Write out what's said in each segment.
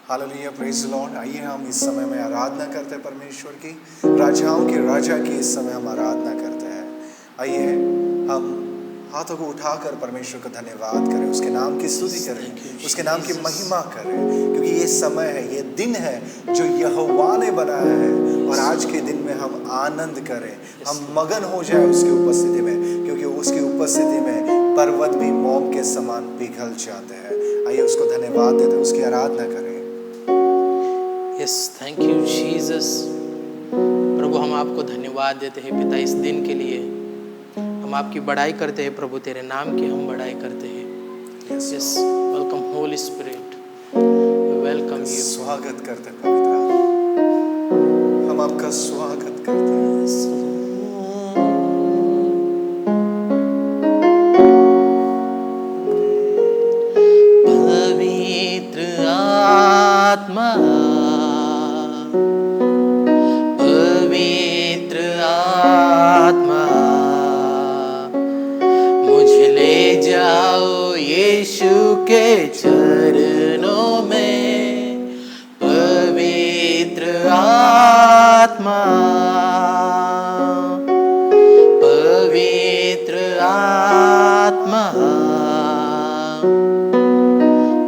Hallelujah, praise the Lord. आइए हम इस समय में आराधना करते हैं परमेश्वर की, राजाओं के राजा की इस समय हम आराधना करते हैं। आइए हम हाथों को उठाकर परमेश्वर का धन्यवाद करें, उसके नाम की स्तुति करें, उसके नाम की महिमा करें, क्योंकि ये समय है, ये दिन है जो यहोवा ने बनाया है। और आज के दिन में हम आनंद करें, हम मगन हो जाएं उसकी उपस्थिति में, क्योंकि उसकी उपस्थिति में पर्वत भी मोम के समान पिघल जाते हैं। आइए उसको धन्यवाद देते, उसकी आराधना करें। Yes, thank you Jesus. प्रभु, हम आपको धन्यवाद देते हैं पिता इस दिन के लिए। हम आपकी बड़ाई करते हैं प्रभु, तेरे नाम की हम बड़ाई करते हैं। Yes, welcome Holi spirit, welcome you. स्वागत करते हैं पवित्र आत्मा, हम आपका स्वागत करते हैं। पवित्र आत्मा, पवित्र आत्मा, मुझे ले जाओ यीशु के चरणों में। पवित्र आत्मा, पवित्र आत्मा,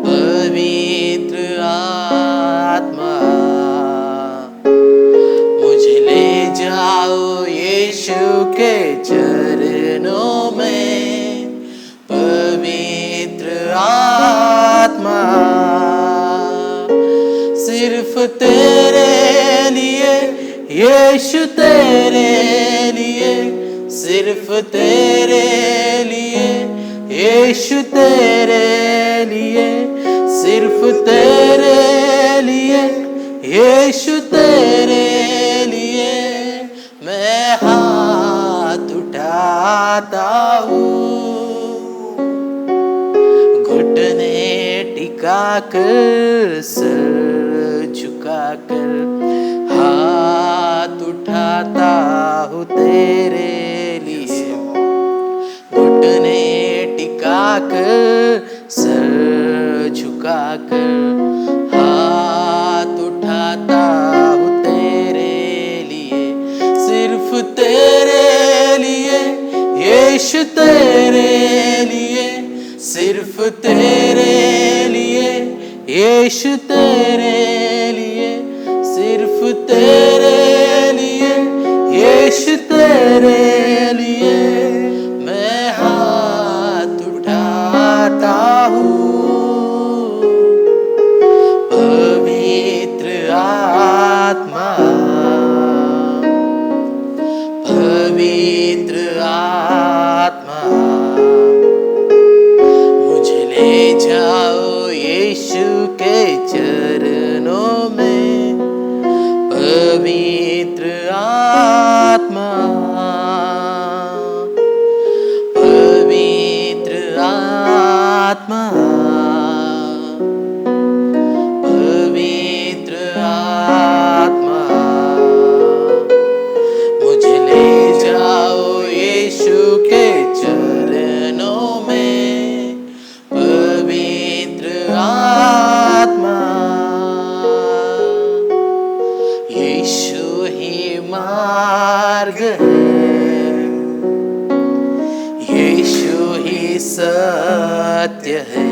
पवित्र आत्मा, मुझे ले जाओ यीशु के चरणों में। पवित्र आत्मा, सिर्फ तेरे लिए यीशु, तेरे लिए, सिर्फ तेरे लिए यीशु, तेरे लिए, सिर्फ तेरे लिए यीशु, तेरे लिए मैं हाथ उठाता हूँ। घुटने टिका कर, सर झुका कर, हाथ उठाता हूँ तेरे लिए। घुटने टिका कर, सर झुका कर, हाथ उठाता हूँ तेरे लिए। सिर्फ तेरे लिए यीशु, तेरे लिए, सिर्फ तेरे लिए यीशु, तेरे लिए, सिर्फ तेरे लिए यीशु, तेरे लिए मैं हाथ उठाता हूँ। पवित्र आत्मा, पवित्र आत्मा, मुझे ले जाओ यीशु के चरणों में। पवित्र आत्मा, पवित्र आत्मा, पवित्र आत्मा, मुझे ले जाओ यीशु के चरणों में। पवित्र आत्मा, यीशु ही मार्ग है, यीशु ही सत्य है,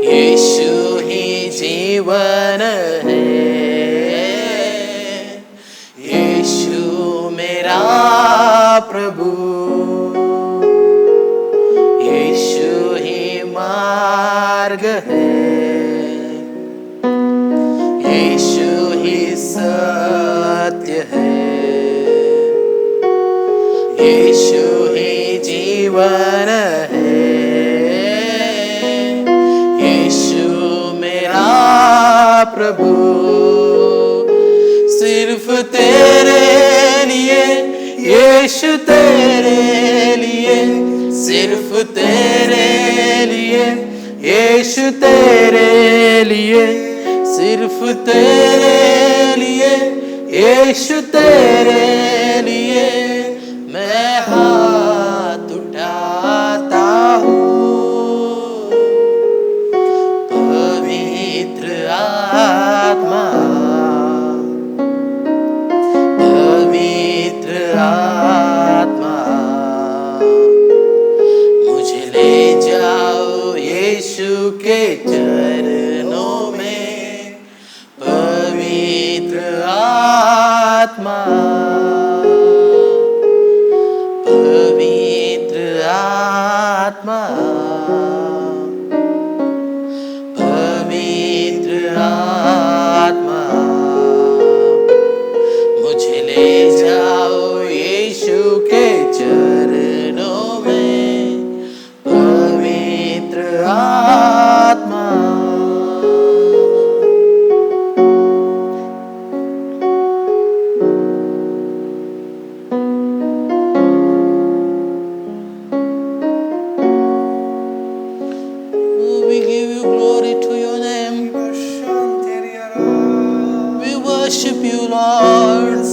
यीशु ही जीवन है। यीशु मेरा प्रभु, यीशु ही मार्ग है, यीशु ही सत्य है, यीशु ही जीवन है। यीशु मेरा प्रभु, सिर्फ तेरे लिए यीशु, तेरे लिए, सिर्फ तेरे लिए यीशु, तेरे लिए, सिर्फ तेरे लिए यीशु, तेरे लिए मैं हाथ उठाता हूँ। यीशु के चरणों में पवित्र आत्मा, पवित्र आत्मा, पवित्र आत्मा, मुझे ले जाओ यीशु के चरणों में पवित्र आत्मा। We give you glory to your name. We worship you, Lord.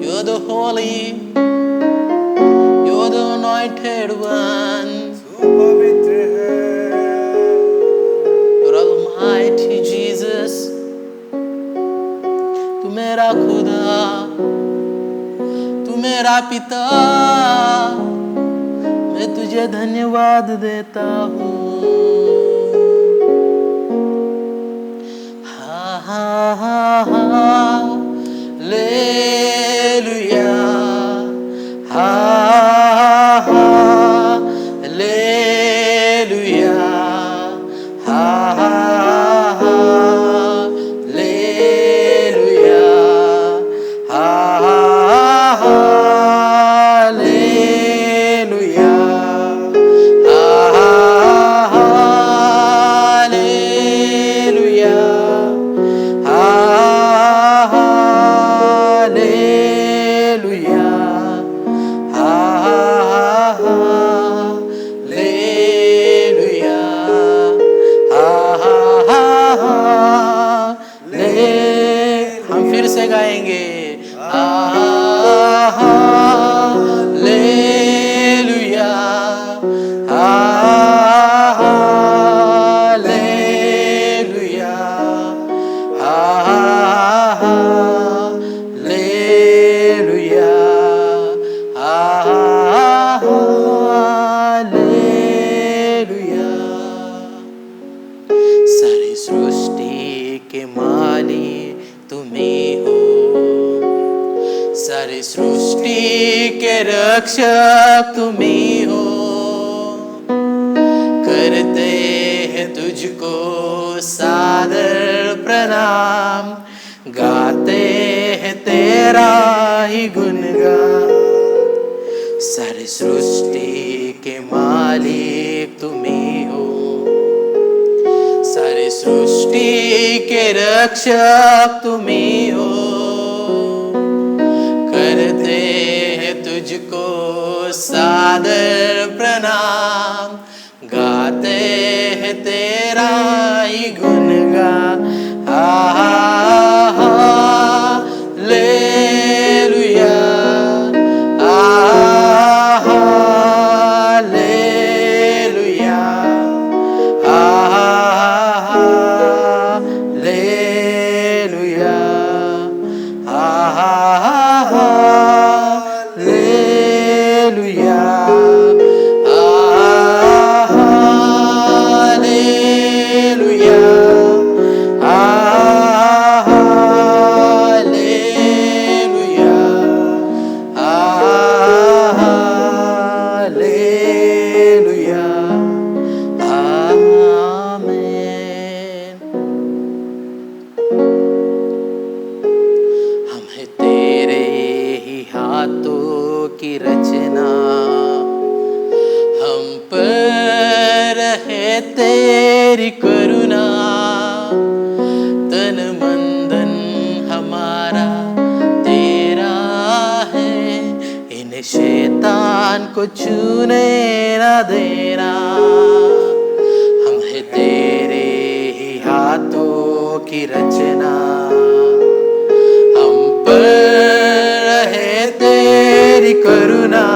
You're the holy, you're the anointed one. You're almighty Jesus. तू मेरा खुदा, तू मेरा पिता, मैं तुझे धन्यवाद देता हूँ। Hallelujah, hallelujah, hallelujah, हम फिर से गाएंगे। Hallelujah, hallelujah, hallelujah, hallelujah. सारी सृष्टि के माली तुम्ही हो, सारी सृष्टि के रक्षक तुम्ही हो। करते हैं तुझको सादर प्रणाम, गाते हैं तेरा ही गुणगान। सारी सृष्टि के मालिक तुम्ही हो, सारी सृष्टि के रक्षक तुम्ही हो। करते हैं तुझको सादर प्रणाम, गाते हैं तेरा ही गुणगान। Hallelujah, hallelujah, hallelujah, hallelujah, hallelujah, hallelujah, hallelujah, आमीन। हम हैं तेरे ही हाथों की रचना, हम पर है तेरी करुणा। तन मन धन हमारा तेरा है, इन शैतान को छूने ना देना। हम हैं तेरे ही हाथों की रचना, हम पर है तेरी करुणा।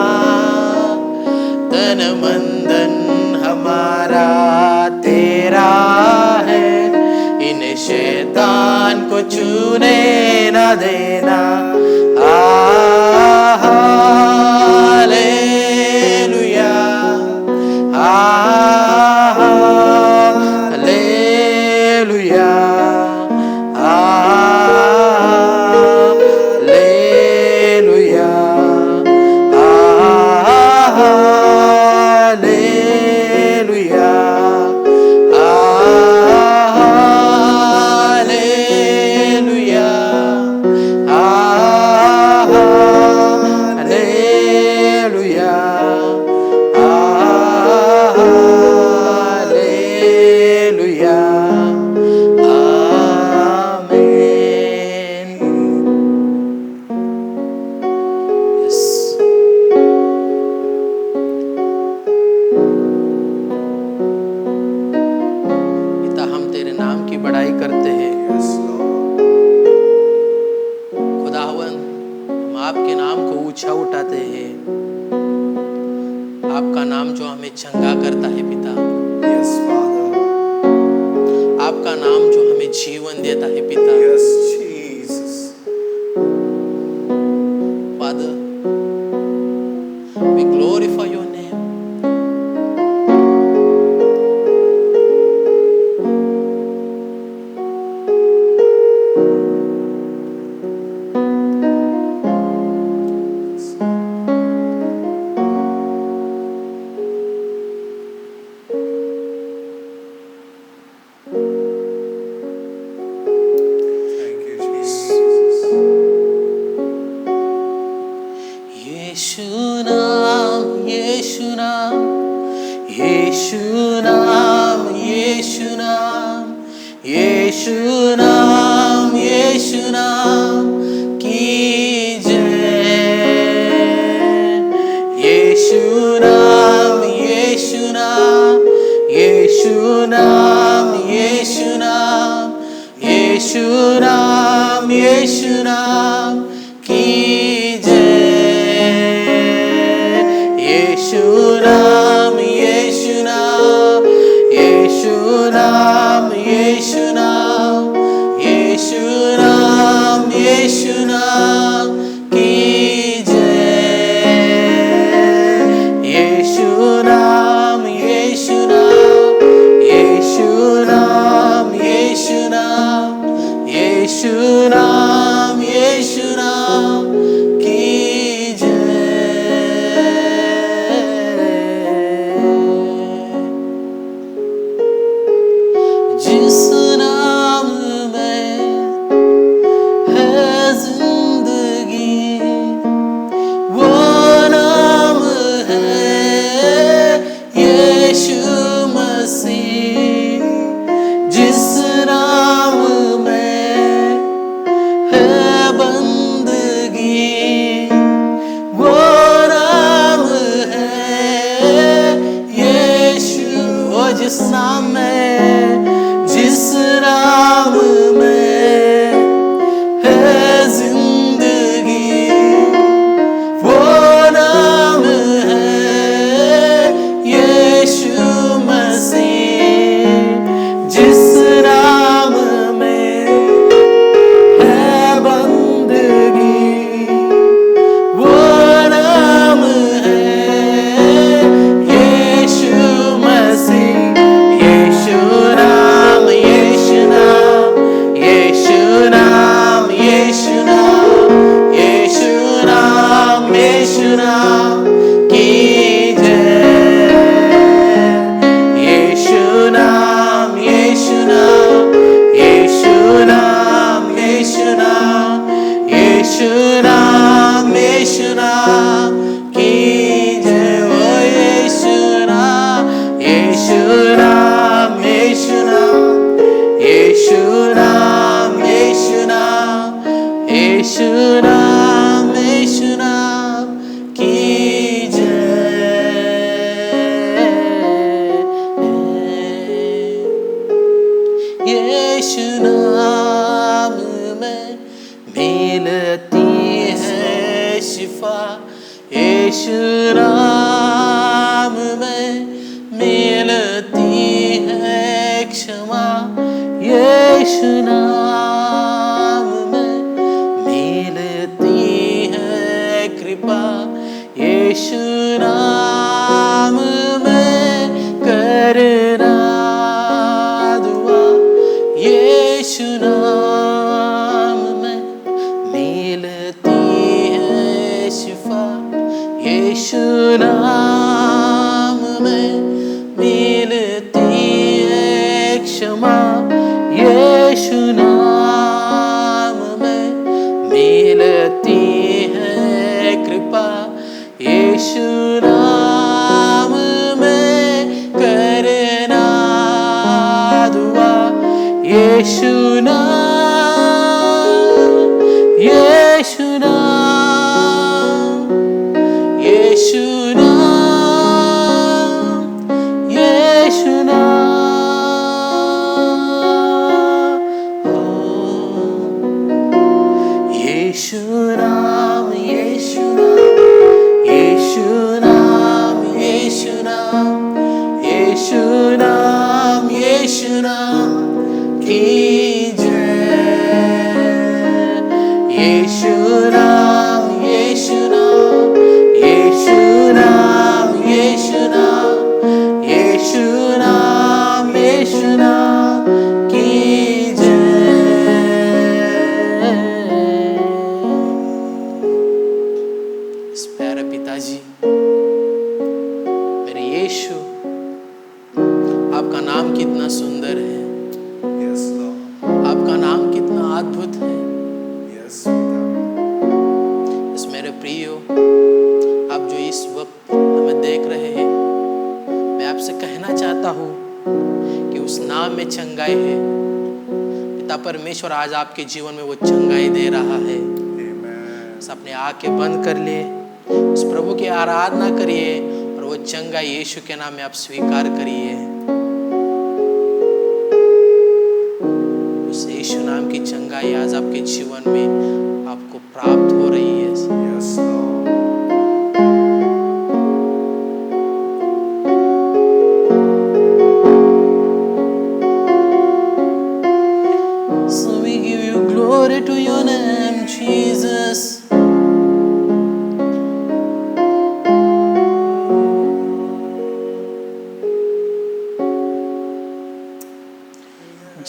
तन मन धन हमारा तेरा है, इन शैतान को छूने ना देना। हालेलुया, हालेलुया, बड़ाई करते हैं। Yes, Lord. खुदावन, हम आपके नाम को ऊंचा उठाते हैं। आपका नाम जो हमें चंगा करता है पिता, Yes, Father. आपका नाम जो हमें जीवन देता है पिता। Yes, Jesus. Father, we glorify your name. Thank you, Jesus. यीशु नाम, यीशु नाम, यीशु नाम, यीशु नाम, यीशु नाम, यीशु नाम की जय। यीशु नाम, यीशु नाम, यीशु नाम, यीशु नाम, यीशु नाम, यीशु नाम की यीशु नाम, यीशु नाम, यीशु नाम, यीशु नाम, यीशु नाम, यीशु नाम की जय। यीशु नाम, यीशु नाम, यीशु नाम, यीशु नाम, यीशु नाम, यीशु नाम की जिस नाम में है जिंदगी, वो नाम है यीशु मसीह। जिस नाम में है बंदगी, वो नाम है यीशु। वो जिस नाम में, जिस नाम में है जिंदगी, वो नाम है यीशु मसीह। जिस नाम में है बंदगी, वो नाम है यीशु मसीह। यीशु नाम, यीशु नाम, यीशु नाम, यीशु नाम, यीशु नाम, यीशु नाम की जय। यीशु नाम, यीशु नाम, यीशु नाम, यीशु नाम, यीशु नाम, यीशु नाम की जय। ओ यीशु नाम, यीशु नाम, यीशु नाम, यीशु नाम, यीशु नाम, यीशु नाम, यीशु नाम की जय। यीशु नाम में मिलती है शिफा। यीशु नाम में मिलती है क्षमा। यीशु नाम में मिलती है कृपा। यीशु नाम में करना दुआ। यीशु नाम में मिलती है शिफा। यीशु नाम में मिलती है क्षमा। यीशु नाम में मिलती है कृपा। यीशु नाम में करना दुआ। यीशु नाम, यीशु नाम, यीशु नाम, यीशु नाम। यीशु नाम की जय, यीशु नाम, यीशु नाम, यीशु नाम, यीशु नाम, यीशु नाम, यीशु नाम की जय। इस प्यारे पिताजी, मेरे यीशु, आपका नाम कितना सुंदर है, Yes, Lord. आपका नाम कितना अद्भुत है। Yes, पिता। इस मेरे प्रियो, आप जो इस वक्त हमें देख रहे हैं, मैं आपसे कहना चाहता हूँ कि उस नाम में चंगाई है। पिता परमेश्वर आज आपके जीवन में वो चंगाई दे रहा है। Amen. बस अपने आंखें बंद कर लिए, उस प्रभु की आराधना करिए और वो चंगाई यीशु के नाम में आप स्वीकार करिए। उस यीशु नाम की चंगाई आज आपके जीवन में आपको प्राप्त हो रही है। Yes, Lord. So we give you glory to your name, Jesus.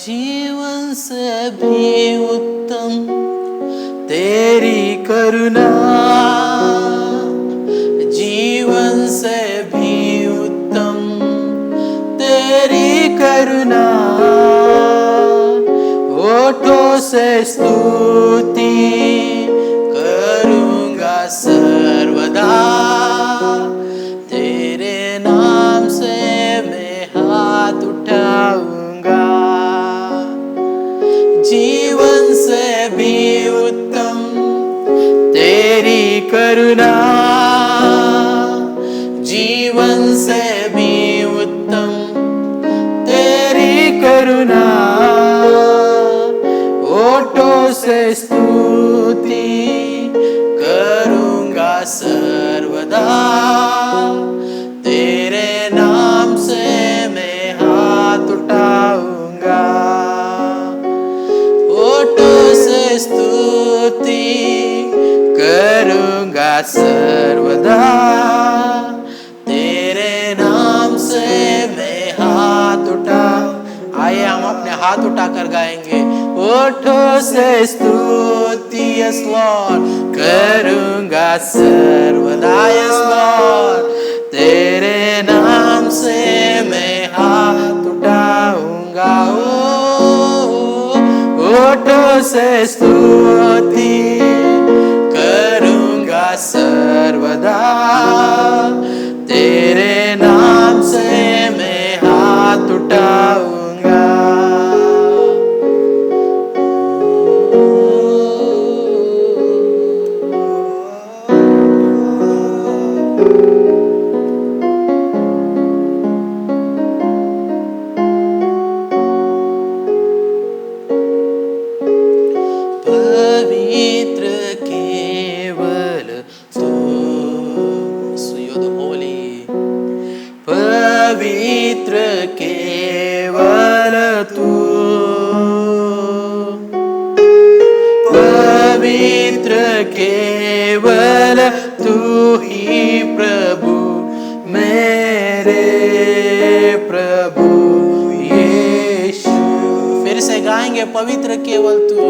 जीवन से भी उत्तम तेरी करुणा, जीवन से भी उत्तम तेरी करुणा, होठों से स्तुति करूँगा सर्वदा, तेरे नाम से मैं हाथ उठाऊंगा। जीवन से भी उत्तम तेरी करुणा, जीवन से भी उत्तम तेरी करुणा, होठों से स्तुति करूँगा सर्वदा, तेरे नाम से मैं हाथ उठाऊंगा। होठों से स्तुति करूँगा सर्वदा, तेरे नाम से मैं हाथ उठा। आइए हम अपने हाथ उठाकर गाएंगे। होठों से स्तुति यस लॉर्ड करूँगा सर्वदा, यस लॉर्ड, तेरे नाम से मैं हाथ उठाऊंगा। होठों से स्तुति करूँगा सर्वदा, तेरे नाम से मैं हाथ उठाऊंगा। पवित्र केवल तू, पवित्र केवल तू, पवित्र केवल तू ही प्रभु, मेरे प्रभु यीशु। फिर से गाएंगे, पवित्र केवल तू,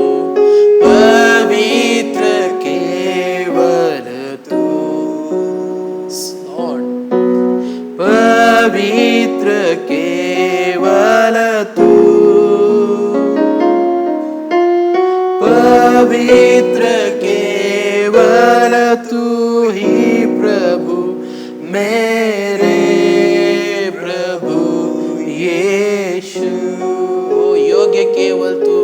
पवित्र केवल तू, लॉर्ड, पवित्र केवल तू, पवित्र केवल तू ही प्रभु, मेरे प्रभु यीशु। योग्य केवल तू,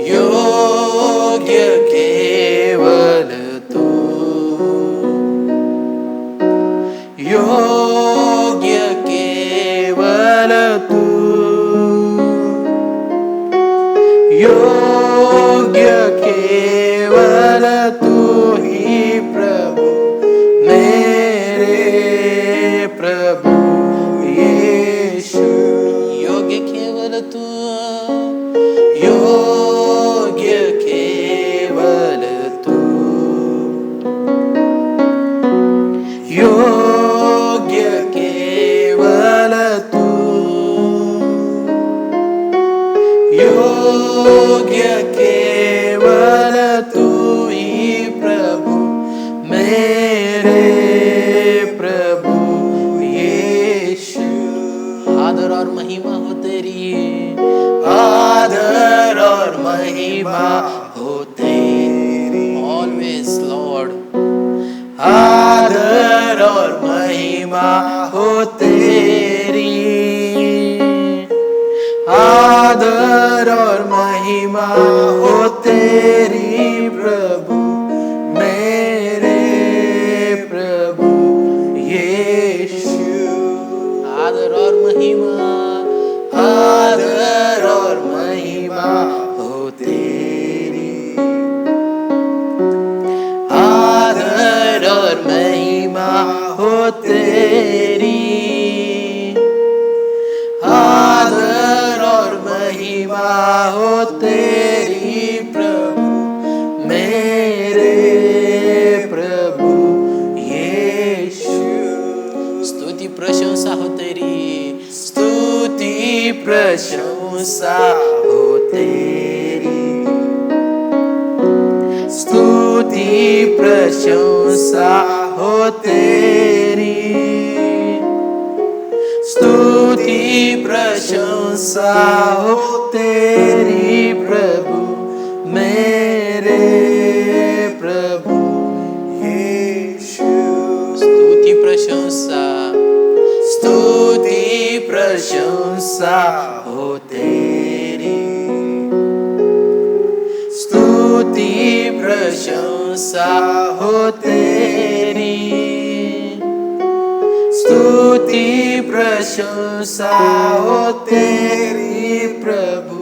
योग्य केवल तू, योग्य केवल तू, योग्य केवल तू ही प्रभु, मेरे प्रभु यीशु। योग्य केवल योग्य केवल तू ही प्रभु, मेरे प्रभु यीशु। आदर और महिमा हो तेरी, आदर और महिमा हो तेरी, ऑलवेज लॉर्ड। आदर और महिमा हो तेरी, आदर और महिमा हो तेरी प्रभु, मेरे प्रभु यीशु। आदर और महिमा, आदर और महिमा हो तेरी, आदर और महिमा हो तेरी, आदर और महिमा हो तेरी प्रभु, मेरे प्रभु यीशु। स्तुति प्रशंसा हो तेरी, स्तुति प्रशंसा हो तेरी, स्तुति प्रशंसा हो तेरी, स्तुति प्रशंसा हो तेरी प्रभु, मेरे प्रभु यीशु। स्तुति प्रशंसा, स्तुति प्रशंसा हो तेरी, स्तुति प्रशंसा हो तेरी, स्तुति प्रशंसा हो तेरी प्रभु,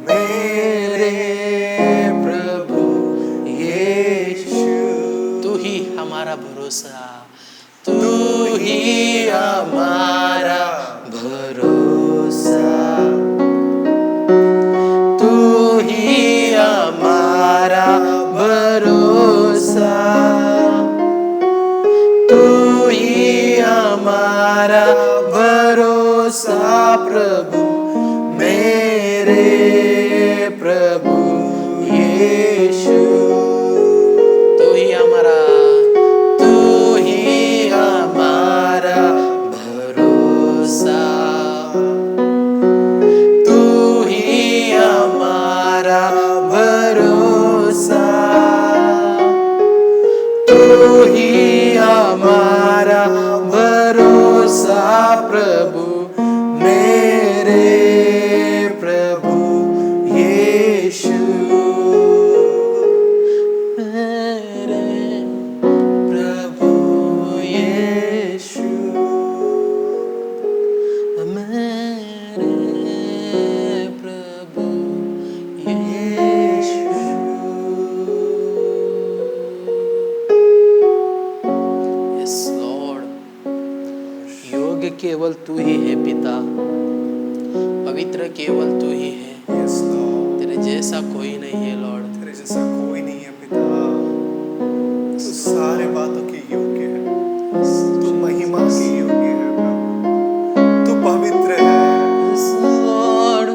मेरे प्रभु यीशु। तू ही हमारा भरोसा, तू ही हमारा भरोसा, तू ही हमारा भरोसा, तू ही हमारा भरोसा प्रभु, मेरे प्रभु यीशु। तू ही हमारा, तू ही हमारा भरोसा, तू ही हमारा भरोसा, तू ही हमारा भरोसा प्रभु, मेरे प्रभु यीशु, मेरे प्रभु यीशु, मेरे प्रभु यीशु। यस लॉर्ड, योग्य केवल तू ही है पिता, पवित्र केवल तू ही है। Yes, Lord. तेरे जैसा कोई नहीं है लॉर्ड। तेरे जैसा कोई नहीं है पिता। तू सारे बातों के योग्य है, तू महिमा के योग्य है प्रभु, तू पवित्र है। Yes, Lord.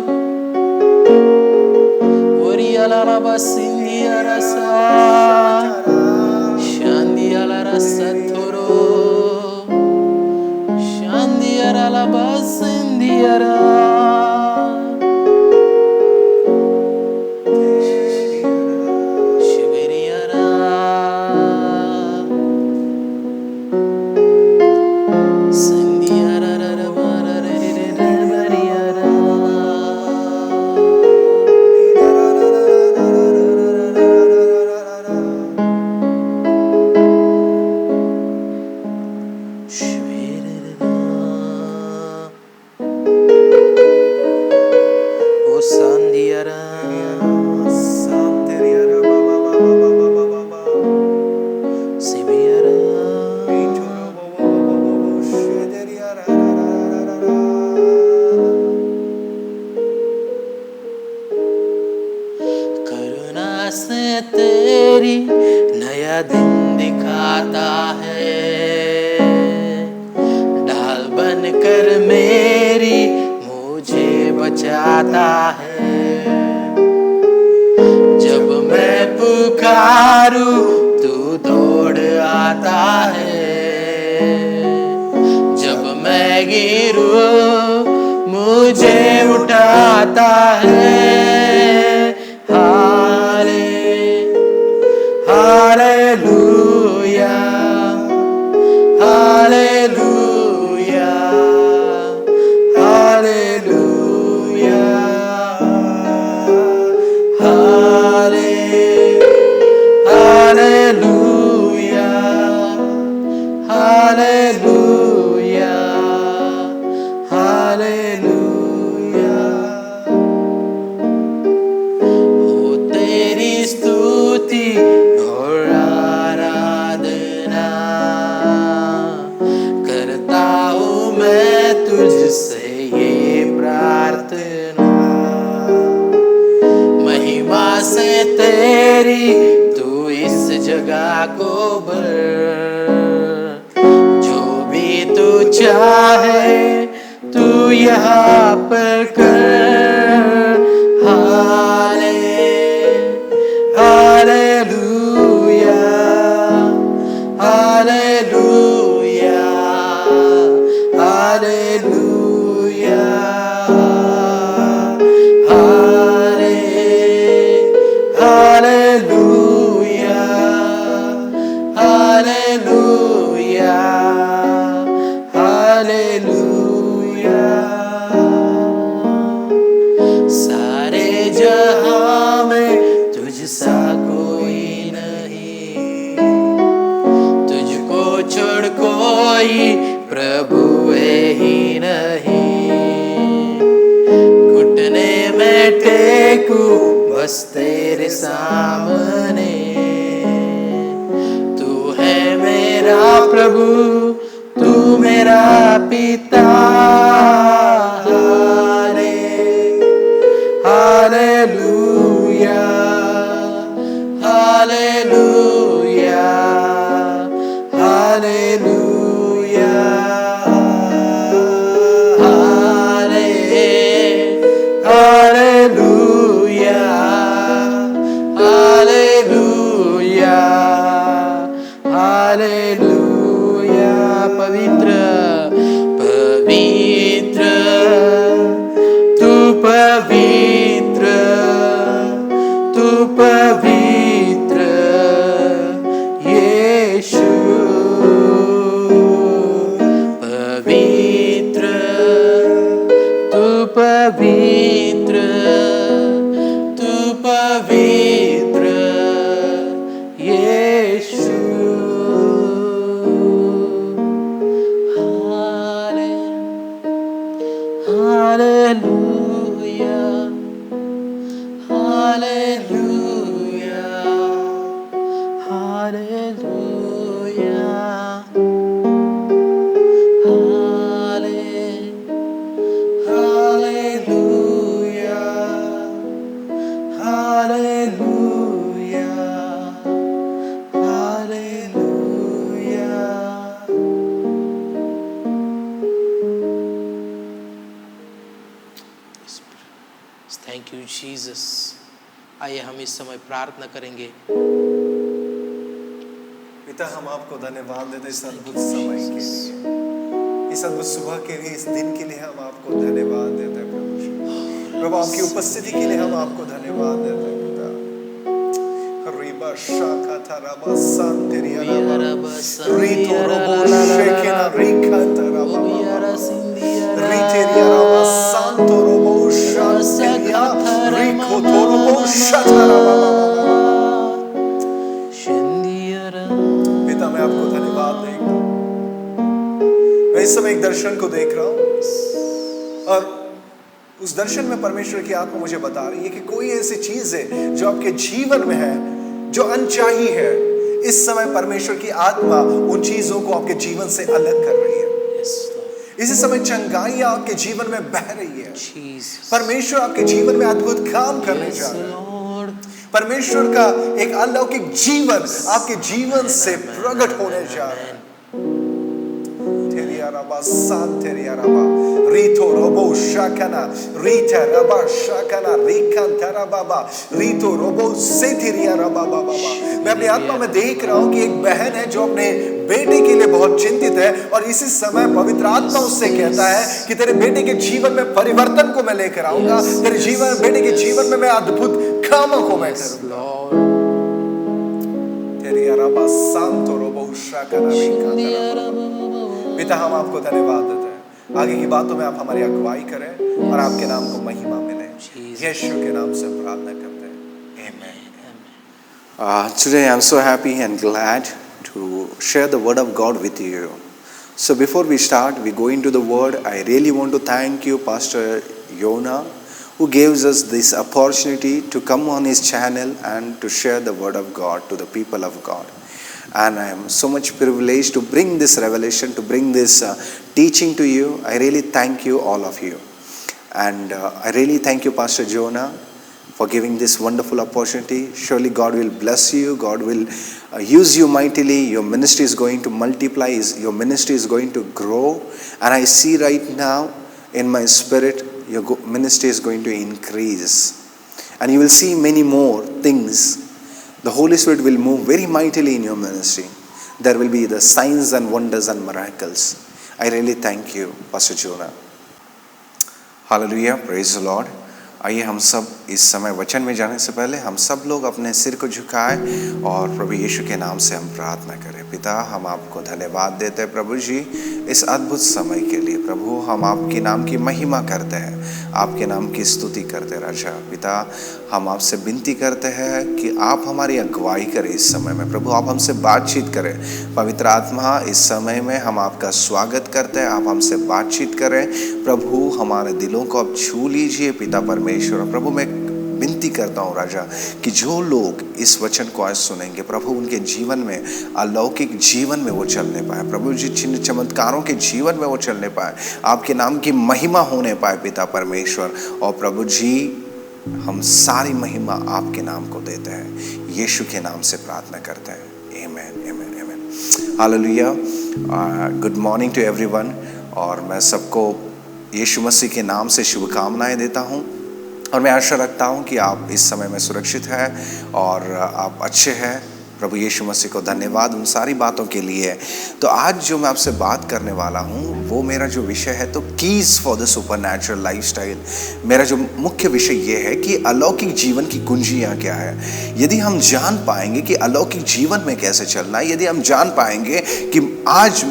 Oriala raba sindia rasa, shandia la rasa toro, shandia la basindia ra. तेरी नया दिन दिखाता है, ढाल बनकर मेरी मुझे बचाता है। जब मैं पुकारूं तू दौड़ आता है। जब मैं गिरूं मुझे उठाता है। Hallelujah, hallelujah, hallelujah, hallelujah, hallelujah, hallelujah. हो तेरी स्तुति और आराधना करता हूँ मैं तुझसे ये प्रार्थना। महिमा से तेरी तू इस जगह को भर। जो भी तू चाहे तू यहाँ पर कर। Hallelujah, hallelujah, hallelujah, hallelujah, hallelujah, hallelujah. सारे जहां में तुझसा कोई नहीं। तुझको छोड़ कोई प्रभु है ही नहीं। घुटने में टेकू बस तेरे सामने। तू है मेरा प्रभु, तू मेरा पिता। Hallelujah, hallelujah, hallelujah, hallelujah, hallelujah, hallelujah. पवित्र, पवित्र, तू पवित्र, तू पवित्र यीशु। पवित्र, तू पवित्र, तू पवित्र यीशु। Hallelujah, hallelujah, hallelujah, hallelujah, hallelujah, hallelujah. Thank you Jesus. आइए हम इस समय प्रार्थना करेंगे। पिता, हम आपको धन्यवाद देते इस अद्भुत समय के लिए, इस अद्भुत सुबह के लिए, इस दिन के लिए हम आपको धन्यवाद देते हैं प्रभु। प्रभु, आपकी उपस्थिति के लिए हम आपको धन्यवाद देते हैं पिता। रिबा शाखा थराबा सांतेरिया रबा रितो रोबो शेकेना रिखा थराबा रितेरिया रबा सांतो रोबो शांतेरिया रिको थोरोबो शाथराबा। पिता, मैं आपको धन्यवाद देता हूं। मैं इस समय एक दर्शन को देख रहा हूं और उस दर्शन में परमेश्वर की आत्मा मुझे बता रही है कि कोई ऐसी चीज है जो आपके जीवन में है, जो अनचाही है। इस समय परमेश्वर की आत्मा उन चीजों को आपके जीवन से अलग कर रही है। इसी समय चंगाइयां आपके जीवन में बह रही है। परमेश्वर आपके जीवन में अद्भुत काम करने जा रहा है। परमेश्वर का एक अलौकिक जीवन आपके जीवन से प्रकट होने जा रहा है। Shia Rabba Santeria Rabba Rito Robo Shakana Rita Rabba Shakana Rikanta Rabba Rito Robo Setiria Rabba Baba। मैं अपनी आत्मा में देख रहा हूँ कि एक बहन है जो अपने बेटे के लिए बहुत चिंतित है और इसी समय पवित्र आत्मा उससे कहता है कि तेरे बेटे के जीवन में परिवर्तन को मैं लेकर आऊंगा, तेरे जीवन बेटे के जीवन में मैं अद्भुत कामों को मैं करूंगा। तेरी अरबा सांतो रोबो शाकना रिका। पिता हम आपको धन्यवाद देते हैं, आगे की बातों में आप हमारी अगुवाई करें और आपके नाम को महिमा मिले, यीशु के नाम से प्रार्थना करते हैं, आमीन। Today I am so happy and glad to share the word of God with you. So before we start, we go into the word. I really want to thank you, Pastor Yona, who gives us this opportunity to come on his channel and to share the word of God to the people of God. And I am so much privileged to bring this revelation, to bring this teaching to you. I really thank you, all of you. And I really thank you, Pastor Jonah, for giving this wonderful opportunity. Surely God will bless you. God will use you mightily. Your ministry is going to multiply. Your ministry is going to grow. And I see right now in my spirit, your ministry is going to increase. And you will see many more things. The Holy Spirit will move very mightily in your ministry. There will be the signs and wonders and miracles. I really thank you, Pastor Jonah. Hallelujah. Praise the Lord. आइए हम सब इस समय वचन में जाने से पहले हम सब लोग अपने सिर को झुकाएं और प्रभु यीशु के नाम से हम प्रार्थना करें। पिता, हम आपको धन्यवाद देते हैं प्रभु जी इस अद्भुत समय के लिए। प्रभु, हम आपके नाम की महिमा करते हैं, आपके नाम की स्तुति करते हैं। राजा पिता, हम आपसे विनती करते हैं कि आप हमारी अगुवाई करें इस समय में। प्रभु, आप हमसे बातचीत करें। पवित्र आत्मा, इस समय में हम आपका स्वागत करते हैं, आप हमसे बातचीत करें। प्रभु, हमारे दिलों को आप छू लीजिए पिता परमेश्वर। प्रभु, मैं विनती करता हूँ राजा कि जो लोग इस वचन को आज सुनेंगे प्रभु, उनके जीवन में अलौकिक जीवन में वो चलने पाए। प्रभु जी, चिन्ह चमत्कारों के जीवन में वो चलने पाए, आपके नाम की महिमा होने पाए पिता परमेश्वर। और प्रभु जी, हम सारी महिमा आपके नाम को देते हैं, यीशु के नाम से प्रार्थना करते हैं, आमीन आमीन आमीन। हालेलुया। Good morning to everyone. और मैं सबको यीशु मसीह के नाम से शुभकामनाएं देता हूं और मैं आशा रखता हूं कि आप इस समय में सुरक्षित हैं और आप अच्छे हैं। प्रभु यीशु मसीह को धन्यवाद उन सारी बातों के लिए। तो आज जो मैं आपसे बात करने वाला हूं वो मेरा जो विषय है तो keys for the supernatural lifestyle. मेरा जो मुख्य विषय ये है कि अलौकिक जीवन की कुंजियां क्या है। यदि हम जान पाएंगे कि अलौकिक जीवन में कैसे चलना है, यदि हम जान पाएंगे कि आज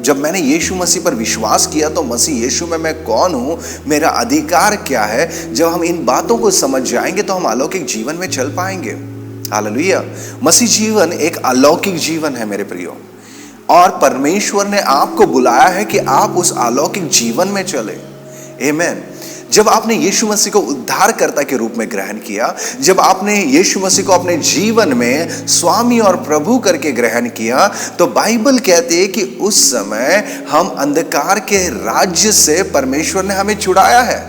जब मैंने यीशु मसीह पर विश्वास किया तो मसीह यीशु में मैं कौन हूँ, मेरा अधिकार क्या है, जब हम इन बातों को समझ जाएंगे तो हम अलौकिक जीवन में चल पाएंगे। हालेलुया। मसीह जीवन एक अलौकिक जीवन है मेरे प्रियो, और परमेश्वर ने आपको बुलाया है कि आप उस अलौकिक जीवन में चले। आमीन। जब आपने यीशु मसीह को उद्धारकर्ता के रूप में ग्रहण किया, जब आपने यीशु मसीह को अपने जीवन में स्वामी और प्रभु करके ग्रहण किया, तो बाइबल कहती है कि उस समय हम अंधकार के राज्य से परमेश्वर ने हमें छुड़ाया है।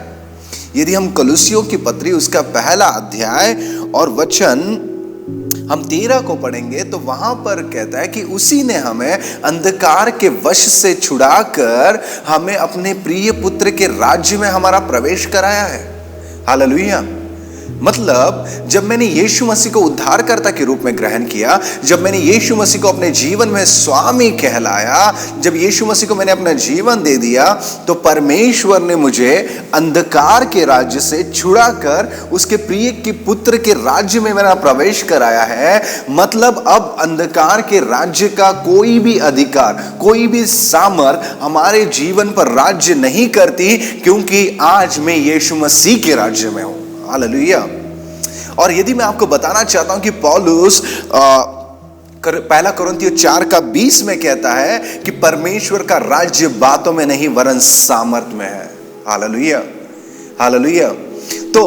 यदि हम कलुसियों की पत्री उसका पहला अध्याय और वचन हम 13 को पढ़ेंगे तो वहां पर कहता है कि उसी ने हमें अंधकार के वश से छुड़ाकर हमें अपने प्रिय पुत्र के राज्य में हमारा प्रवेश कराया है। हालेलुया। मतलब जब मैंने यीशु मसीह को उद्धारकर्ता के रूप में ग्रहण किया, जब मैंने यीशु मसीह को अपने जीवन में स्वामी कहलाया, जब यीशु मसीह को मैंने अपना जीवन दे दिया, तो परमेश्वर ने मुझे अंधकार के राज्य से छुड़ाकर उसके प्रिय के पुत्र के राज्य में मेरा प्रवेश कराया है। मतलब अब अंधकार के राज्य का कोई भी अधिकार, कोई भी सामर्थ हमारे जीवन पर राज्य नहीं करती, क्योंकि आज मैं यीशु मसीह के राज्य में हूं। हालेलुया। और यदि मैं आपको बताना चाहता हूं कि पौलुस पहला कोरिन्थियों 4:20 में कहता है कि परमेश्वर का राज्य बातों में नहीं वरन सामर्थ में है। Hallelujah hallelujah. तो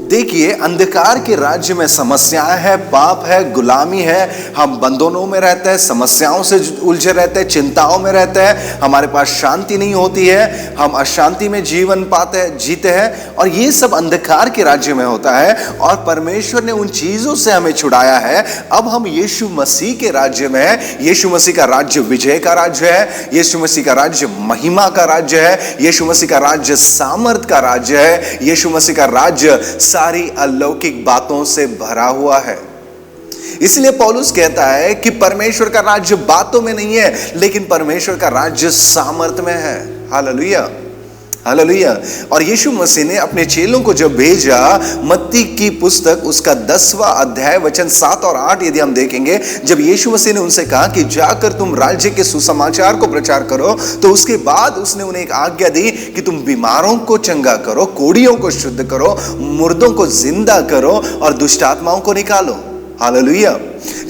देखिए, अंधकार के राज्य में समस्याएं हैं, पाप है, गुलामी है, हम बंधनों में रहते हैं, समस्याओं से उलझे रहते हैं, चिंताओं में रहते हैं, हमारे पास शांति नहीं होती है, हम अशांति में जीवन जीते हैं, और ये सब अंधकार के राज्य में होता है। और परमेश्वर ने उन चीजों से हमें छुड़ाया है। अब हम यीशु मसीह के राज्य में हैं। यीशु मसीह का राज्य विजय का राज्य है, यीशु मसीह का राज्य महिमा का राज्य है, यीशु मसीह का राज्य सामर्थ का राज्य है, यीशु मसीह का राज्य सारी अलौकिक बातों से भरा हुआ है। इसलिए पौलुस कहता है कि परमेश्वर का राज्य बातों में नहीं है, लेकिन परमेश्वर का राज्य सामर्थ में है। Hallelujah, hallelujah. और यीशु मसीह ने अपने चेलों को जब भेजा, मत्ती की पुस्तक उसका 10वां अध्याय वचन 7 और 8 यदि हम देखेंगे, जब यीशु मसीह ने उनसे कहा कि जाकर तुम राज्य के सुसमाचार को प्रचार करो, तो उसके बाद उसने उन्हें एक आज्ञा दी कि तुम बीमारों को चंगा करो, कोढ़ियों को शुद्ध करो, मुर्दों को जिंदा करो और दुष्ट आत्माओं को निकालो। हालेलुया।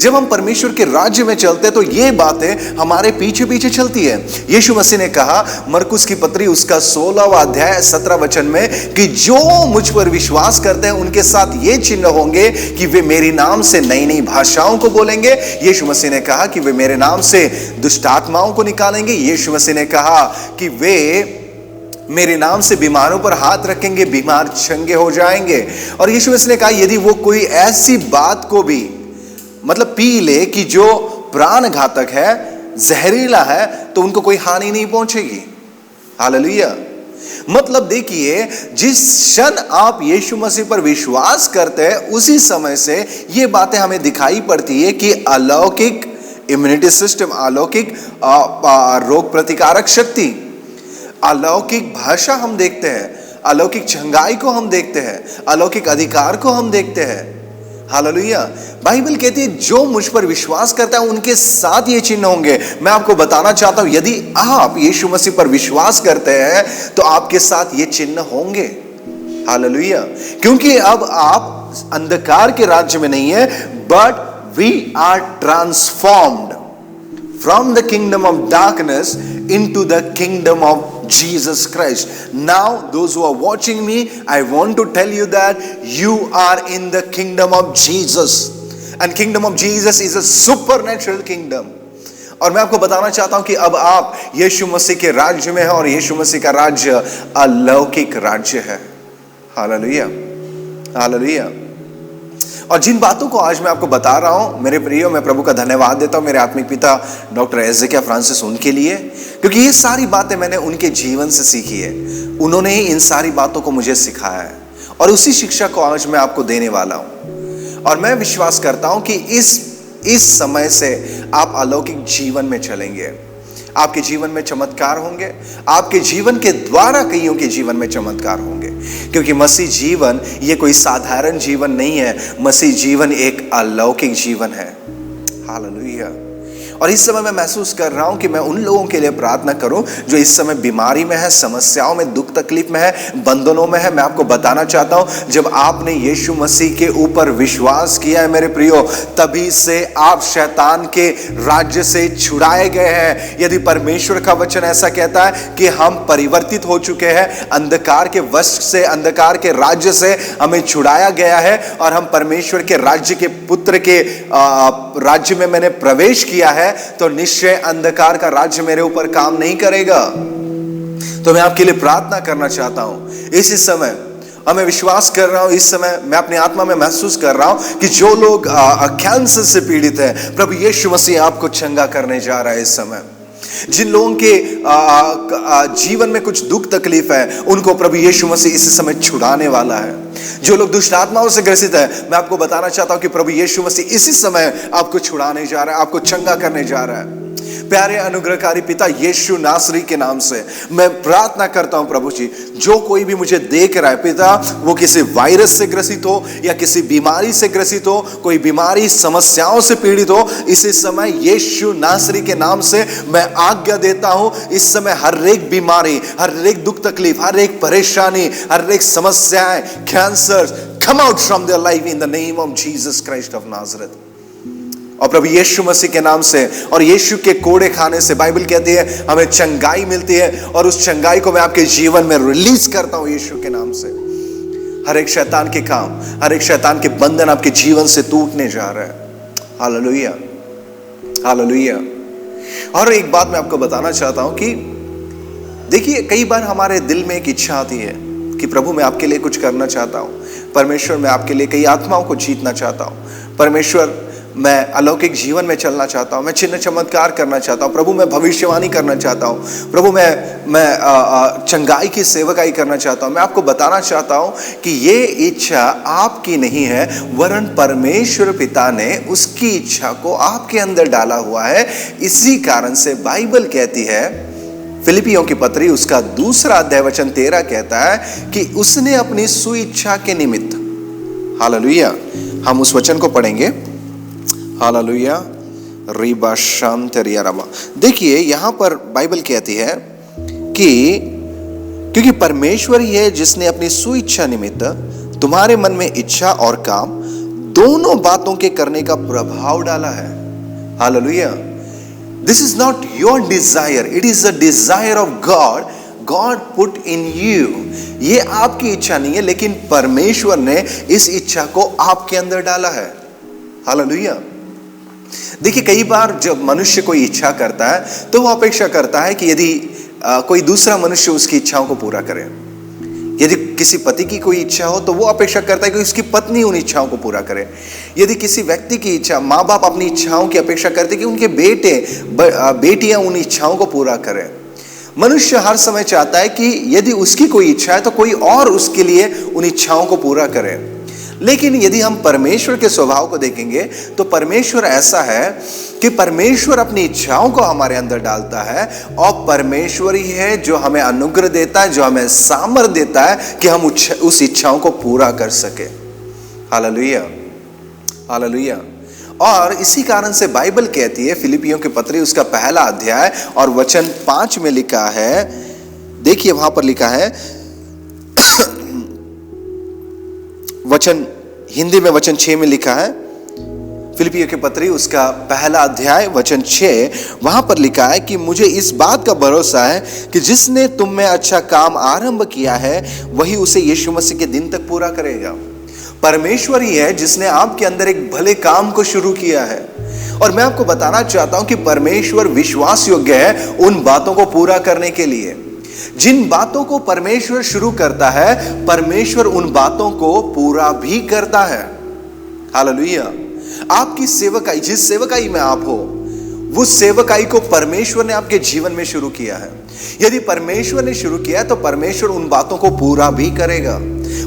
जब हम परमेश्वर के राज्य में चलते हैं तो ये बातें हमारे पीछे पीछे चलती है। यीशु मसीह ने कहा मरकुस की पत्री उसका 16वां अध्याय 17 वचन में कि जो मुझ पर विश्वास करते हैं उनके साथ ये चिन्ह होंगे कि वे मेरे नाम से नई नई भाषाओं को बोलेंगे। यीशु मसीह ने कहा कि वे मेरे नाम से दुष्ट आत्माओं को निकालेंगे। यीशु मसीह ने कहा कि वे मेरे नाम से बीमारों पर हाथ रखेंगे, बीमार चंगे हो जाएंगे। और यीशु मसीह ने कहा यदि वो कोई ऐसी बात को भी मतलब पी ले कि जो प्राण घातक है, जहरीला है, तो उनको कोई हानि नहीं पहुंचेगी। हालेलुया। मतलब देखिए, जिस क्षण आप यीशु मसीह पर विश्वास करते हैं उसी समय से ये बातें हमें दिखाई पड़ती है कि अलौकिक इम्यूनिटी सिस्टम, अलौकिक रोग प्रतिकारक शक्ति, अलौकिक भाषा हम देखते हैं, अलौकिक चंगाई को हम देखते हैं, अलौकिक अधिकार को हम देखते हैं। हालेलुया। बाइबल कहती है जो मुझ पर विश्वास करता है उनके साथ ये चिन्ह होंगे। मैं आपको बताना चाहता हूं, यदि आप यीशु मसीह पर विश्वास करते हैं तो आपके साथ ये चिन्ह होंगे। हालेलुया। क्योंकि अब आप अंधकार के राज्य में नहीं है, but we are transformed from the kingdom of darkness into the kingdom of Jesus Christ. Now, those who are watching me, I want to tell you that you are in the kingdom of Jesus. And kingdom of Jesus is a supernatural kingdom. और मैं आपको बताना चाहता हूं कि अब आप यीशु मसीह के राज्य में हैं और यीशु मसीह का राज्य अलौकिक राज्य है। Hallelujah, hallelujah. और जिन बातों को आज मैं आपको बता रहा हूं, मेरे प्रियो, मैं प्रभु का धन्यवाद देता हूं मेरे आत्मिक पिता डॉक्टर एजेकिया फ्रांसिस उनके लिए, क्योंकि ये सारी बातें मैंने उनके जीवन से सीखी है। उन्होंने ही इन सारी बातों को मुझे सिखाया है और उसी शिक्षा को आज मैं आपको देने वाला हूं। और मैं विश्वास करता हूं कि इस समय से आप अलौकिक जीवन में चलेंगे। आपके जीवन में चमत्कार होंगे, आपके जीवन के द्वारा कईयों के जीवन में चमत्कार होंगे, क्योंकि मसीह जीवन ये कोई साधारण जीवन नहीं है, मसीह जीवन एक अलौकिक जीवन है। हालेलुया। और इस समय मैं महसूस कर रहा हूं कि मैं उन लोगों के लिए प्रार्थना करूं जो इस समय बीमारी में है, समस्याओं में, दुख तकलीफ में है, बंधनों में है। मैं आपको बताना चाहता हूं, जब आपने यीशु मसीह के ऊपर विश्वास किया है मेरे प्रियो, तभी से आप शैतान के राज्य से छुड़ाए गए हैं। यदि परमेश्वर का वचन ऐसा कहता है कि हम परिवर्तित हो चुके हैं, अंधकार के वश से, अंधकार के राज्य से हमें छुड़ाया गया है और हम परमेश्वर के राज्य के पुत्र के राज्य में मैंने प्रवेश किया है, तो निश्चय अंधकार का राज्य मेरे ऊपर काम नहीं करेगा। तो मैं आपके लिए प्रार्थना करना चाहता हूं इसी समय, और मैं विश्वास कर रहा हूं इस समय मैं अपनी आत्मा में महसूस कर रहा हूं कि जो लोग कैंसर से पीड़ित हैं, प्रभु यीशु मसीह आपको चंगा करने जा रहा है इस समय। जिन लोगों के जीवन में कुछ दुख तकलीफ है, उनको प्रभु यीशु मसीह इस समय छुड़ाने वाला है। जो लोग दुष्ट आत्माओं से ग्रसित है, मैं आपको बताना चाहता हूं कि प्रभु यीशु मसीह इसी समय आपको छुड़ाने जा रहा है, आपको चंगा करने जा रहा है। प्यारे अनुग्रहकारी पिता यीशु नासरी के नाम से मैं प्रार्थना करता हूं प्रभु जी, जो कोई भी मुझे देख रहा है पिता, वो किसी वायरस से ग्रसित हो या किसी बीमारी से ग्रसित हो, कोई बीमारी समस्याओं से पीड़ित हो, इसी समय यीशु नासरी के नाम से मैं आज्ञा देता हूं, इस समय हर एक बीमारी, हर एक दुख तकलीफ, हर एक परेशानी, हर एक समस्याएं, cancer, come out from their life in the name of Jesus Christ of Nazareth। और प्रभु यीशु मसीह के नाम से और यीशु के कोड़े खाने से बाइबल कहती है हमें चंगाई मिलती है, और उस चंगाई को मैं आपके जीवन में रिलीज करता हूं यीशु के नाम से। हर एक शैतान के काम, हर एक शैतान के बंधन आपके जीवन से टूटने जा रहे हैं। Hallelujah, hallelujah. और एक बात मैं आपको बताना चाहता हूं कि देखिए, कई बार हमारे दिल में एक इच्छा आती है कि प्रभु मैं आपके लिए कुछ करना चाहता हूं, परमेश्वर मैं आपके लिए कई आत्माओं को जीतना चाहता हूं, परमेश्वर मैं अलौकिक जीवन में चलना चाहता हूं, मैं चिन्ह चमत्कार करना चाहता हूं, प्रभु मैं भविष्यवाणी करना चाहता हूं, प्रभु मैं चंगाई की सेवकाई करना चाहता हूं। मैं आपको बताना चाहता हूं कि ये इच्छा आपकी नहीं है, वरन परमेश्वर पिता ने उसकी इच्छा को आपके अंदर डाला हुआ है। इसी कारण से बाइबल कहती है, फिलिपियों की पत्री उसका 2 अध्याय वचन 13 कहता है कि उसने अपनी सुइच्छा के निमित्त, हालेलुया, हम उस वचन को पढ़ेंगे, हालेलुया, रिबा शांत रिया रमा। देखिए यहां पर बाइबल कहती है कि क्योंकि परमेश्वर ही है जिसने अपनी सुइच्छा निमित्त तुम्हारे मन में इच्छा और काम दोनों बातों के करने का प्रभाव डाला है। Hallelujah. This is not your desire, it is the desire of God, God put in you. ये आपकी इच्छा नहीं है, लेकिन परमेश्वर ने इस इच्छा को आपके अंदर डाला है। हालेलुया। देखिए, कई बार जब मनुष्य कोई इच्छा करता है तो वो अपेक्षा करता है कि यदि कोई दूसरा मनुष्य उसकी इच्छाओं को पूरा करे। यदि किसी पति की कोई इच्छा हो तो वो अपेक्षा करता है कि उसकी पत्नी उन इच्छाओं को पूरा करे। यदि किसी व्यक्ति की इच्छा, माँ बाप अपनी इच्छाओं की अपेक्षा करते कि उनके बेटियां उन इच्छाओं को पूरा करें। मनुष्य हर समय चाहता है कि यदि उसकी कोई इच्छा है तो कोई और उसके लिए उन इच्छाओं को पूरा करे। लेकिन यदि हम परमेश्वर के स्वभाव को देखेंगे तो परमेश्वर ऐसा है कि परमेश्वर अपनी इच्छाओं को हमारे अंदर डालता है, और परमेश्वर ही है जो हमें अनुग्रह देता है, जो हमें सामर्थ देता है कि हम उस इच्छाओं को पूरा कर सके। Hallelujah, hallelujah. और इसी कारण से बाइबल कहती है, फिलिपियों की पत्री उसका 1 अध्याय और वचन 5 में लिखा है, देखिए वहां पर लिखा है, वचन हिंदी में वचन 6 में लिखा है, फिलिपियों की पत्री उसका 1 अध्याय वचन 6, वहां पर लिखा है कि मुझे इस बात का भरोसा है कि जिसने तुम में अच्छा काम आरंभ किया है वही उसे यीशु मसीह के दिन तक पूरा करेगा। परमेश्वर ही है जिसने आपके अंदर एक भले काम को शुरू किया है, और मैं आपको बताना चाहता हूं कि परमेश्वर विश्वास योग्य है उन बातों को पूरा करने के लिए। जिन बातों को परमेश्वर शुरू करता है, परमेश्वर उन बातों को पूरा भी करता है। हालेलुया। आपकी सेवकाई, जिस सेवकाई में आप हो, वो सेवकाई को परमेश्वर ने आपके जीवन में शुरू किया है। यदि परमेश्वर ने शुरू किया है तो परमेश्वर उन बातों को पूरा भी करेगा।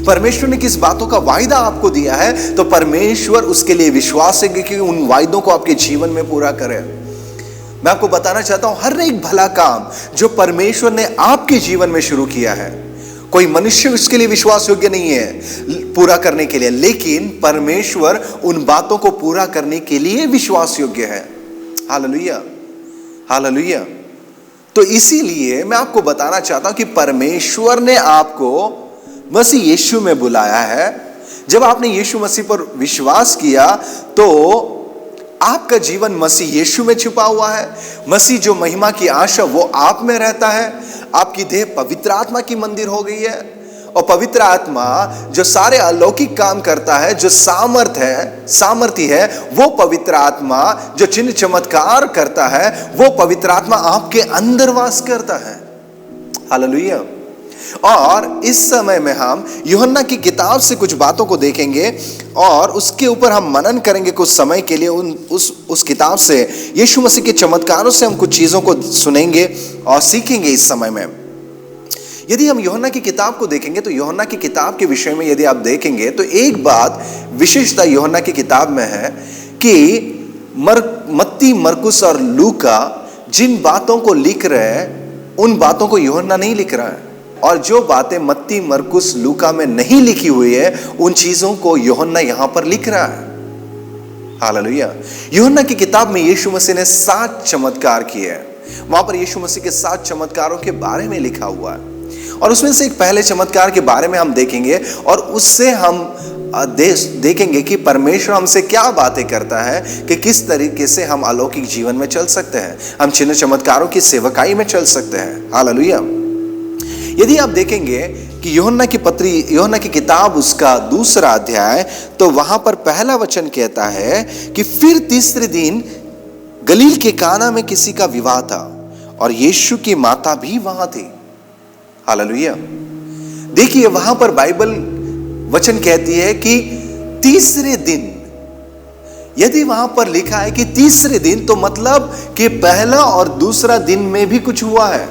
परमेश्वर ने किस बातों का वायदा आपको दिया है तो परमेश्वर उसके लिए विश्वास है कि उन वायदों को आपके जीवन में पूरा करे। मैं आपको बताना चाहता हूं, हर एक भला काम जो परमेश्वर ने आपके जीवन में शुरू किया है, कोई मनुष्य उसके लिए विश्वास योग्य नहीं है पूरा करने के लिए, लेकिन परमेश्वर उन बातों को पूरा करने के लिए विश्वास योग्य है। Hallelujah, hallelujah. तो इसीलिए मैं आपको बताना चाहता हूं कि परमेश्वर ने आपको मसीह यीशु में बुलाया है। जब आपने यीशु मसीह पर विश्वास किया तो आपका जीवन मसीह यीशु में छुपा हुआ है। मसीह जो महिमा की आशा वो आप में रहता है। आपकी देह पवित्र आत्मा की मंदिर हो गई है, और पवित्र आत्मा जो सारे अलौकिक काम करता है, जो सामर्थी है, वो पवित्र आत्मा जो चिन्ह चमत्कार करता है, वो पवित्र आत्मा आपके अंदर वास करता है। हालेलुया। और इस समय में हम यूहन्ना की किताब से कुछ बातों को देखेंगे और उसके ऊपर हम मनन करेंगे कुछ समय के लिए। उस किताब से, यीशु मसीह के चमत्कारों से हम कुछ चीजों को सुनेंगे और सीखेंगे इस समय में। यदि हम यूहन्ना की किताब को देखेंगे तो यूहन्ना की किताब के विषय में यदि आप देखेंगे तो एक बात विशेषता यूहन्ना की किताब में है कि मत्ती, मरकुस और लूका जिन बातों को लिख रहे हैं उन बातों को यूहन्ना नहीं लिख रहा है, और जो बातें मत्ती, मरकुस, लूका में नहीं लिखी हुई है उन चीजों को यूहन्ना यहां पर लिख रहा है। हालेलुया। यूहन्ना की किताब में यीशु मसीह ने 7 चमत्कार किए हैं। वहां पर यीशु मसीह के 7 चमत्कारों के बारे में लिखा हुआ है, और उसमें से एक पहले चमत्कार के बारे में हम देखेंगे, और उससे हम देखेंगे कि परमेश्वर हमसे क्या बातें करता है कि किस तरीके से हम अलौकिक जीवन में चल सकते हैं, हम चिन्ह चमत्कारों की सेवकाई में चल सकते हैं। हालेलुया। यदि आप देखेंगे कि यूहन्ना की किताब उसका 2 अध्याय, तो वहां पर पहला वचन कहता है कि फिर तीसरे दिन गलील के काना में किसी का विवाह था और यीशु की माता भी वहां थी। हालेलुया। देखिए वहां पर बाइबल वचन कहती है कि तीसरे दिन, यदि वहां पर लिखा है कि तीसरे दिन, तो मतलब कि पहला और दूसरा दिन में भी कुछ हुआ है।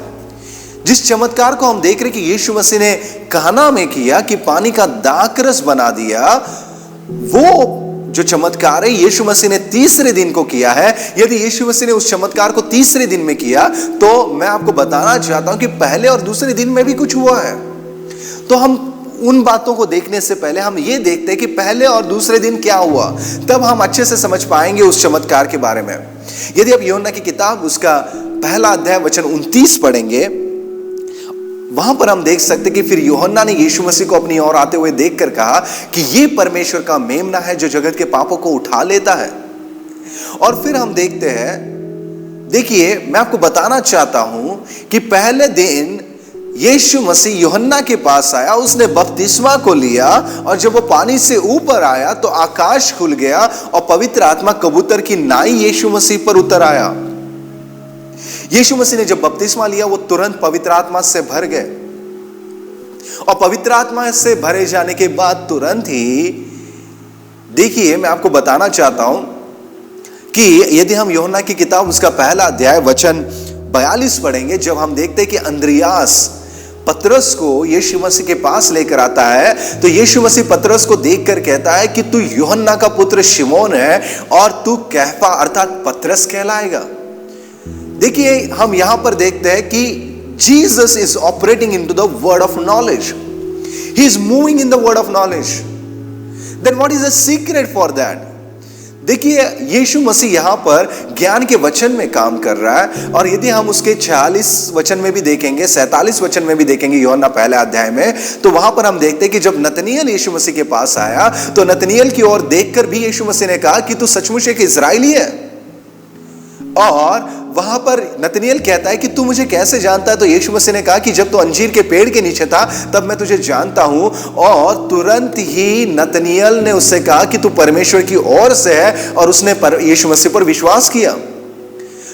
जिस चमत्कार को हम देख रहे कि यीशु मसीह ने काना में किया कि पानी का दाखरस बना दिया, वो जो चमत्कार है यीशु मसीह ने तीसरे दिन को किया है। यदि यीशु मसीह ने उस चमत्कार को तीसरे दिन में किया, तो मैं आपको बताना चाहता हूं कि पहले और दूसरे दिन में भी कुछ हुआ है। तो हम उन बातों को देखने से पहले हम ये देखते हैं कि पहले और दूसरे दिन क्या हुआ, तब हम अच्छे से समझ पाएंगे उस चमत्कार के बारे में। यदि आप यूहन्ना की किताब उसका पहला अध्याय वचन 29 पढ़ेंगे, वहां पर हम देख सकते कि फिर यूहन्ना ने यीशु मसीह को अपनी ओर आते हुए देखकर कहा कि ये परमेश्वर का मेमना है जो जगत के पापों को उठा लेता है। और फिर हम देखते हैं, देखिए मैं आपको बताना चाहता हूं कि पहले दिन यीशु मसीह यूहन्ना के पास आया, उसने बपतिस्मा को लिया, और जब वो पानी से ऊपर आया तो आकाश खुल गया और पवित्र आत्मा कबूतर की नाई यीशु मसीह पर उतर आया। यीशु मसीह ने जब बपतिस्मा लिया, वो तुरंत पवित्र आत्मा से भर गए, और पवित्र आत्मा से भरे जाने के बाद तुरंत ही, देखिए मैं आपको बताना चाहता हूं कि यदि हम यूहन्ना की किताब उसका पहला अध्याय वचन 42 पढ़ेंगे, जब हम देखते हैं कि अंद्रियास पतरस को यीशु मसीह के पास लेकर आता है, तो यीशु मसीह पतरस को देखकर कहता है कि तू यूहन्ना का पुत्र शिमोन है और तू कैफा अर्थात पतरस कहलाएगा। देखिए हम यहां पर देखते हैं कि Jesus is operating into the word of knowledge, he is moving in the word of knowledge. Then what is the secret for that? देखिए यीशु मसीह यहां पर ज्ञान के वचन में काम कर रहा है, और यदि हम उसके 46 वचन में भी देखेंगे, 47 वचन में भी देखेंगे यूहन्ना पहले अध्याय में, तो वहां पर हम देखते हैं कि जब नतनिएल यीशु मसीह के पास आया, तो नतनिएल की ओर देखकर भी यीशु मसीह ने कहा कि तू सचमुच एक इजराइली है। और वहां पर नतनिएल कहता है कि तू मुझे कैसे जानता है? तो यीशु मसीह ने कहा कि जब तू अंजीर के पेड़ के नीचे था तब मैं तुझे जानता हूं। और तुरंत ही नतनिएल ने उससे कहा कि तू परमेश्वर की ओर से है, और उसने यीशु मसीह पर विश्वास किया।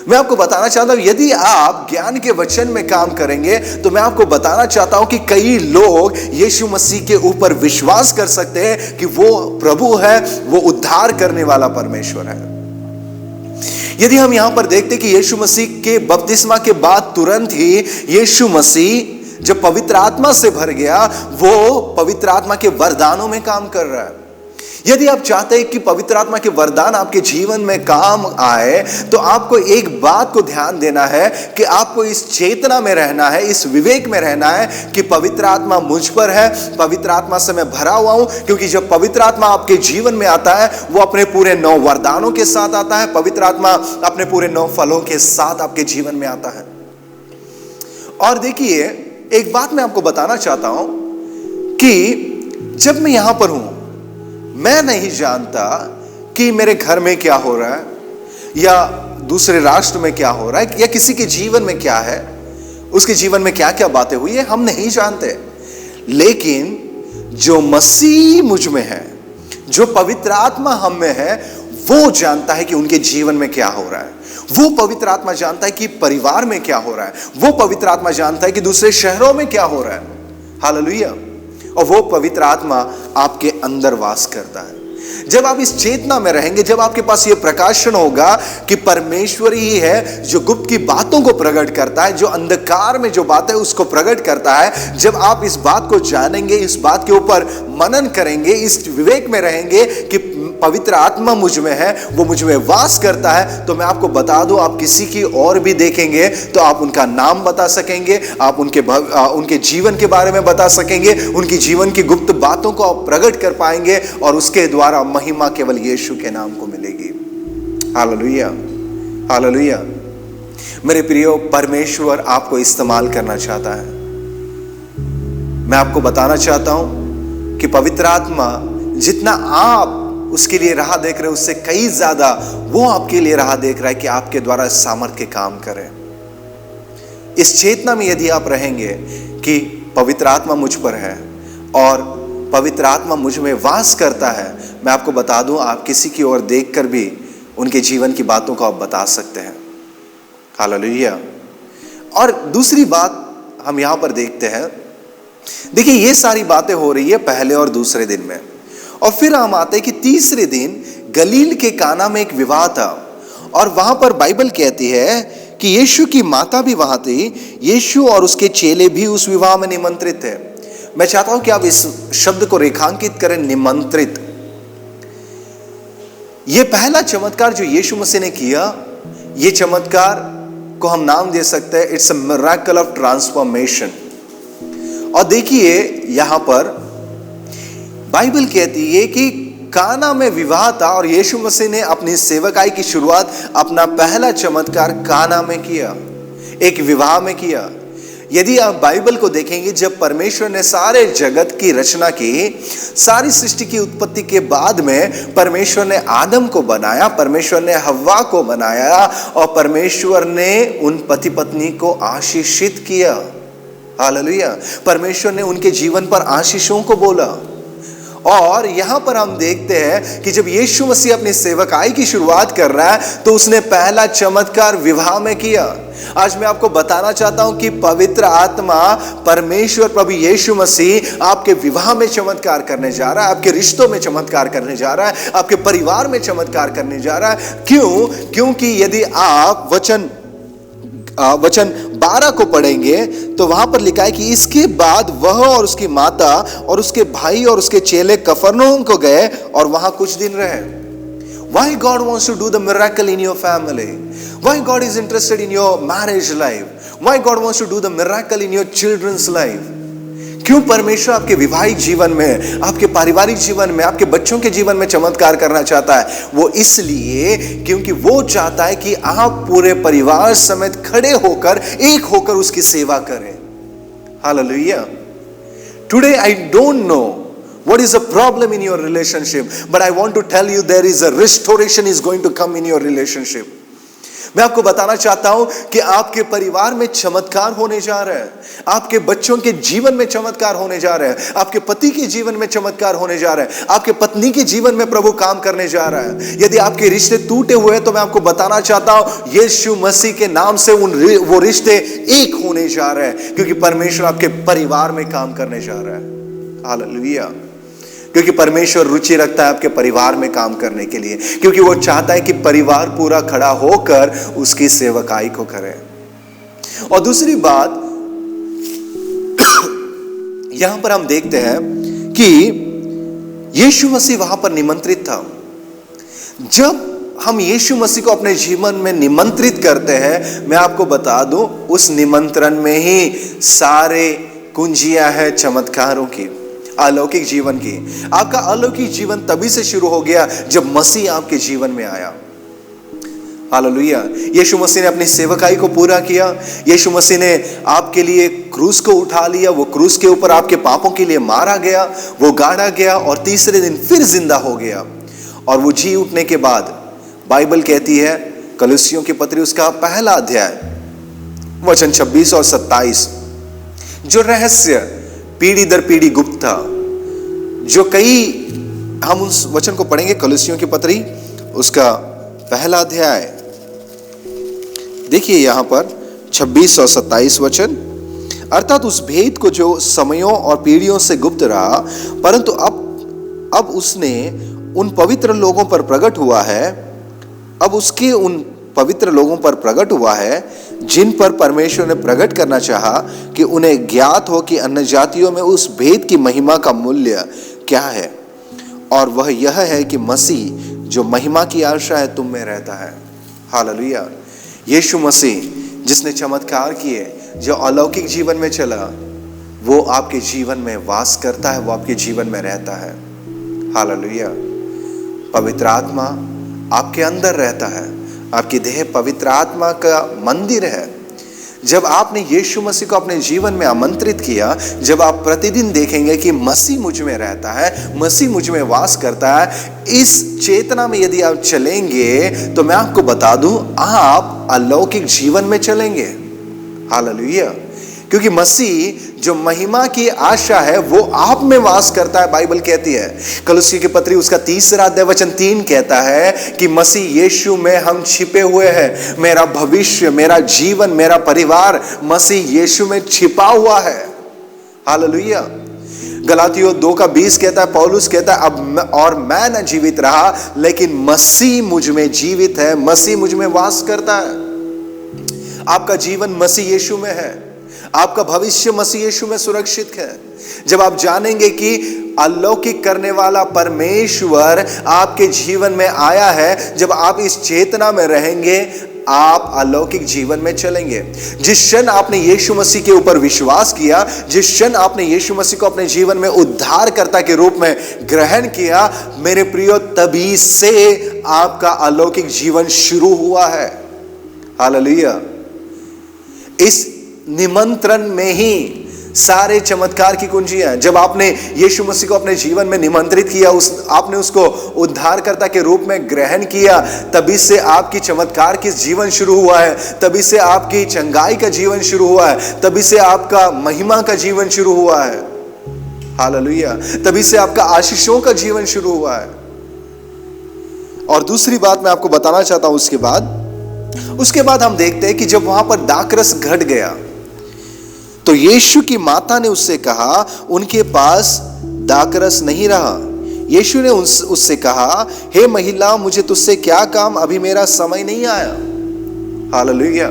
मैं आपको बताना चाहता हूं, यदि आप ज्ञान के वचन में काम करेंगे, तो मैं आपको बताना चाहता हूं कि कई लोग यीशु मसीह के ऊपर विश्वास कर सकते हैं कि वो प्रभु है, वो उद्धार करने वाला परमेश्वर है। यदि हम यहां पर देखते कि यीशु मसीह के बपतिस्मा के बाद तुरंत ही यीशु मसीह जब पवित्र आत्मा से भर गया, वो पवित्र आत्मा के वरदानों में काम कर रहा है। यदि आप चाहते हैं कि पवित्र आत्मा के वरदान आपके जीवन में काम आए, तो आपको एक बात को ध्यान देना है कि आपको इस चेतना में रहना है, इस विवेक में रहना है कि पवित्र आत्मा मुझ पर है, पवित्र आत्मा से मैं भरा हुआ हूं। क्योंकि जब पवित्र आत्मा आपके जीवन में आता है, वो अपने पूरे 9 वरदानों के साथ आता है। पवित्र आत्मा अपने पूरे 9 फलों के साथ आपके जीवन में आता है। और देखिए एक बात मैं आपको बताना चाहता हूं कि जब मैं यहां पर हूं, मैं नहीं जानता कि मेरे घर में क्या हो रहा है, या दूसरे राष्ट्र में क्या हो रहा है, या किसी के जीवन में क्या है, उसके जीवन में क्या क्या बातें हुई है, हम नहीं जानते। लेकिन जो मसीह मुझ में है, जो पवित्र आत्मा हम में है, वो जानता है कि उनके जीवन में क्या हो रहा है। वो पवित्र आत्मा जानता है कि परिवार में क्या हो रहा है। वो पवित्र आत्मा जानता है कि दूसरे शहरों में क्या हो रहा है। हालेलुया। और वो पवित्र आत्मा आपके अंदर वास करता है। जब आप इस चेतना में रहेंगे, जब आपके पास ये प्रकाशन होगा कि परमेश्वर ही है जो गुप्त की बातों को प्रकट करता है, जो अंधकार में जो बात है उसको प्रकट करता है, जब आप इस बात को जानेंगे, इस बात के ऊपर मनन करेंगे, इस विवेक में रहेंगे कि पवित्र आत्मा मुझ में है, वो मुझ में वास करता है, तो मैं आपको बता दूं, आप किसी की और भी देखेंगे तो आप उनका नाम बता सकेंगे, आप उनके जीवन के बारे में बता सकेंगे, उनकी जीवन की गुप्त बातों को आप प्रकट कर पाएंगे, और उसके द्वारा महिमा केवल यीशु के नाम को मिलेगी। Hallelujah, hallelujah. मेरे प्रियो, परमेश्वर आपको इस्तेमाल करना चाहता है। मैं आपको बताना चाहता हूं कि पवित्र आत्मा जितना आप उसके लिए राह देख रहे हैं, उससे कई ज्यादा वो आपके लिए राह देख रहा है कि आपके द्वारा सामर्थ्य के काम करें। इस चेतना में यदि आप रहेंगे कि पवित्र आत्मा मुझ पर है और पवित्र आत्मा मुझ में वास करता है, मैं आपको बता दूं, आप किसी की ओर देखकर भी उनके जीवन की बातों को आप बता सकते हैं। हालेलुया। और दूसरी बात हम यहां पर देखते हैं, देखिए ये सारी बातें हो रही है पहले और दूसरे दिन में, और फिर हम आते हैं कि तीसरे दिन गलील के काना में एक विवाह था, और वहां पर बाइबल कहती है कि यीशु की माता भी वहां थी। यीशु और उसके चेले भी उस विवाह में निमंत्रित थे। मैं चाहता हूं कि आप इस शब्द को रेखांकित करें, निमंत्रित। यह पहला चमत्कार जो यीशु मसीह ने किया, यह चमत्कार को हम नाम दे सकते हैं, it's a miracle of transformation. और देखिए यहां पर बाइबल कहती है कि काना में विवाह था और यीशु मसीह ने अपनी सेवकाई की शुरुआत, अपना पहला चमत्कार काना में किया, एक विवाह में किया। यदि आप बाइबल को देखेंगे, जब परमेश्वर ने सारे जगत की रचना की, सारी सृष्टि की उत्पत्ति के बाद में परमेश्वर ने आदम को बनाया, परमेश्वर ने हव्वा को बनाया और परमेश्वर ने उन पति पत्नी को आशीषित किया। हालेलुया। परमेश्वर ने उनके जीवन पर आशीषों को बोला। और यहां पर हम देखते हैं कि जब यीशु मसीह अपनी सेवकाई की शुरुआत कर रहा है तो उसने पहला चमत्कार विवाह में किया। आज मैं आपको बताना चाहता हूं कि पवित्र आत्मा, परमेश्वर प्रभु यीशु मसीह आपके विवाह में चमत्कार करने जा रहा है, आपके रिश्तों में चमत्कार करने जा रहा है, आपके परिवार में चमत्कार करने जा रहा है। क्यों? क्योंकि यदि आप वचन 12 को पढ़ेंगे तो वहां पर लिखा है कि इसके बाद वह और उसकी माता और उसके भाई और उसके चेले कफरनहूम को गए और वहां कुछ दिन रहे। Why God wants to do the miracle in your family? Why God is interested in your marriage life? Why God wants to do the miracle in your children's life? क्यों परमेश्वर आपके विवाहिक जीवन में, आपके पारिवारिक जीवन में, आपके बच्चों के जीवन में चमत्कार करना चाहता है? वो इसलिए क्योंकि वो चाहता है कि आप पूरे परिवार समेत खड़े होकर, एक होकर उसकी सेवा करें। Hallelujah. Today I don't know what is the problem in your relationship, but I want to tell you there is a restoration is going to come in your relationship. मैं आपको बताना चाहता हूं कि आपके परिवार में चमत्कार होने जा रहा है, आपके बच्चों के जीवन में चमत्कार होने जा रहा है, आपके पति के जीवन में चमत्कार होने जा रहा है, आपके पत्नी के जीवन में प्रभु काम करने जा रहा है। यदि आपके रिश्ते टूटे हुए हैं तो मैं आपको बताना चाहता हूं, यीशु मसीह के नाम से वो रिश्ते एक होने जा रहे हैं, क्योंकि परमेश्वर आपके परिवार में काम करने जा रहा है। हालेलुया। क्योंकि परमेश्वर रुचि रखता है आपके परिवार में काम करने के लिए, क्योंकि वो चाहता है कि परिवार पूरा खड़ा होकर उसकी सेवकाई को करे। और दूसरी बात यहां पर हम देखते हैं कि यीशु मसीह वहां पर निमंत्रित था। जब हम यीशु मसीह को अपने जीवन में निमंत्रित करते हैं, मैं आपको बता दूं, उस निमंत्रण में ही सारे कुंजियां हैं चमत्कारों की, अलौकिक जीवन की। आपका अलौकिक जीवन तभी से शुरू हो गया जब मसीह आपके जीवन में आया। हालेलुया। यीशु मसीह ने अपनी सेवकाई को पूरा किया। यीशु मसीह ने आपके लिए क्रूस को उठा लिया, वो क्रूस के ऊपर आपके पापों के लिए मारा गया, वो गाड़ा गया और तीसरे दिन फिर जिंदा हो गया। और वो जी उठने के बाद बाइबल कहती है, कलुसियों की पत्री उसका पहला अध्याय वचन 26 और 27, जो रहस्य पीढ़ी दर पीढ़ी गुप्त था, जो हम उस वचन को पढ़ेंगे, कलुसियों की पत्री उसका पहला अध्याय, देखिए यहां पर 26 और 27 वचन, अर्थात उस भेद को जो समयों और पीढ़ियों से गुप्त रहा, परंतु अब उसने उन पवित्र लोगों पर प्रकट हुआ है, अब उसके उन पवित्र लोगों पर प्रकट हुआ है जिन पर परमेश्वर ने प्रकट करना चाहा कि उन्हें ज्ञात हो कि अन्य जातियों में उस भेद की महिमा का मूल्य क्या है, और वह यह है कि मसीह जो महिमा की आशा है तुम में रहता है। हालेलुया। यीशु मसीह जिसने चमत्कार किए, जो अलौकिक जीवन में चला, वो आपके जीवन में वास करता है, वो आपके जीवन में रहता है। हालेलुया। पवित्र आत्मा आपके अंदर रहता है, आपकी देह पवित्र आत्मा का मंदिर है। जब आपने यीशु मसीह को अपने जीवन में आमंत्रित किया, जब आप प्रतिदिन देखेंगे कि मसीह मुझ में रहता है, मसीह मुझ में वास करता है, इस चेतना में यदि आप चलेंगे तो मैं आपको बता दूं, आप अलौकिक जीवन में चलेंगे। हालेलुया। क्योंकि मसीह जो महिमा की आशा है वो आप में वास करता है। बाइबल कहती है कलोसी की पत्री उसका 3 अध्याय वचन 3 कहता है कि मसीह यीशु में हम छिपे हुए हैं। मेरा भविष्य, मेरा जीवन, मेरा परिवार मसीह यीशु में छिपा हुआ है। हालेलुया। गलातियों 2:20 कहता है, पौलुस कहता है अब मैं न जीवित रहा लेकिन मसीह मुझ में जीवित है, मसीह मुझ में वास करता है। आपका जीवन मसीह यीशु में है, आपका भविष्य मसीह यीशु में सुरक्षित है। जब आप जानेंगे कि अलौकिक करने वाला परमेश्वर आपके जीवन में आया है, जब आप इस चेतना में रहेंगे, आप अलौकिक जीवन में चलेंगे। जिस क्षण आपने यीशु मसीह के ऊपर विश्वास किया, जिस क्षण आपने यीशु मसीह को अपने जीवन में उद्धारकर्ता के रूप में ग्रहण किया, मेरे प्रियो, तभी से आपका अलौकिक जीवन शुरू हुआ है। हालेलुया। इस निमंत्रण में ही सारे चमत्कार की कुंजियां हैं। जब आपने यीशु मसीह को अपने जीवन में निमंत्रित किया, आपने उसको उद्धारकर्ता के रूप में ग्रहण किया, तभी से आपकी चमत्कार की जीवन शुरू हुआ है, तभी से आपकी चंगाई का जीवन शुरू हुआ है, तभी से आपका महिमा का जीवन शुरू हुआ है। हालेलुया। तभी से आपका आशीषों का जीवन शुरू हुआ है। और दूसरी बात मैं आपको बताना चाहता हूं, उसके बाद हम देखते हैं कि जब वहां पर दाखरस घट गया तो यीशु की माता ने उससे कहा उनके पास दाखरस नहीं रहा। यीशु ने उससे कहा, हे महिला, मुझे तुझसे क्या काम, अभी मेरा समय नहीं आया। हालेलुया।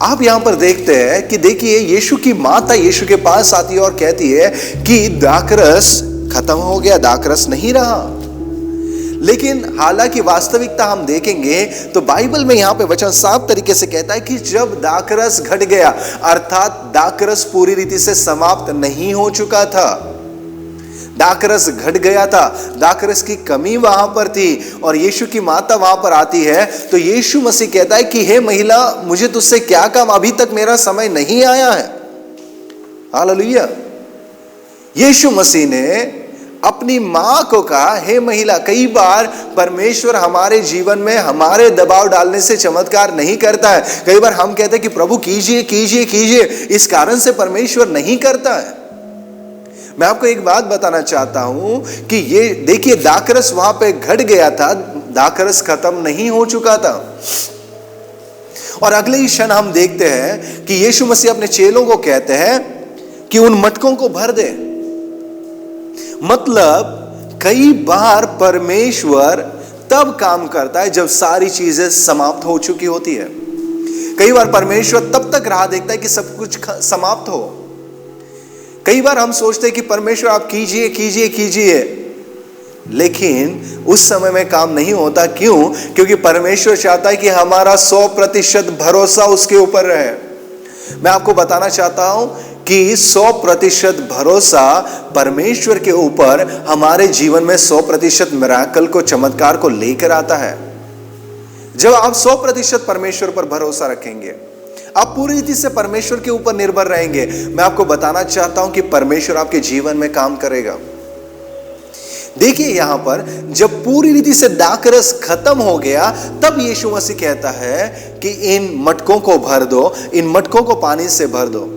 आप यहां पर देखते हैं कि देखिए यीशु की माता यीशु के पास आती है और कहती है कि दाखरस खत्म हो गया, दाखरस नहीं रहा। लेकिन हालांकि वास्तविकता हम देखेंगे तो बाइबल में यहां पे वचन साफ तरीके से कहता है कि जब दाखरस घट गया, अर्थात दाखरस पूरी रीति से समाप्त नहीं हो चुका था, दाखरस घट गया था, दाखरस की कमी वहां पर थी और यीशु की माता वहां पर आती है तो यीशु मसीह कहता है कि हे महिला, मुझे तुझसे क्या काम, अभी तक मेरा समय नहीं आया है। हालेलुया। यीशु मसीह ने अपनी मां को कहा, हे महिला। कई बार परमेश्वर हमारे जीवन में हमारे दबाव डालने से चमत्कार नहीं करता है। कई बार हम कहते हैं कि प्रभु कीजिए कीजिए कीजिए, इस कारण से परमेश्वर नहीं करता है। मैं आपको एक बात बताना चाहता हूं कि ये देखिए दाखरस वहां पे घट गया था, दाखरस खत्म नहीं हो चुका था। और अगले ही क्षण हम देखते हैं कि यीशु मसीह अपने चेलों को कहते हैं कि उन मटकों को भर दे। मतलब कई बार परमेश्वर तब काम करता है जब सारी चीजें समाप्त हो चुकी होती है। कई बार परमेश्वर तब तक राह देखता है कि सब कुछ समाप्त हो। कई बार हम सोचते हैं कि परमेश्वर आप कीजिए कीजिए कीजिए, लेकिन उस समय में काम नहीं होता। क्यों? क्योंकि परमेश्वर चाहता है कि हमारा 100% भरोसा उसके ऊपर रहे। मैं आपको बताना चाहता हूं कि 100% भरोसा परमेश्वर के ऊपर हमारे जीवन में 100% मिराकल को, चमत्कार को लेकर आता है। जब आप 100% परमेश्वर पर भरोसा रखेंगे, आप पूरी रीति से परमेश्वर के ऊपर निर्भर रहेंगे, मैं आपको बताना चाहता हूं कि परमेश्वर आपके जीवन में काम करेगा। देखिए यहां पर जब पूरी रीति से दाखरस खत्म हो गया, तब यीशु मसीह कहता है कि इन मटकों को भर दो, इन मटकों को पानी से भर दो।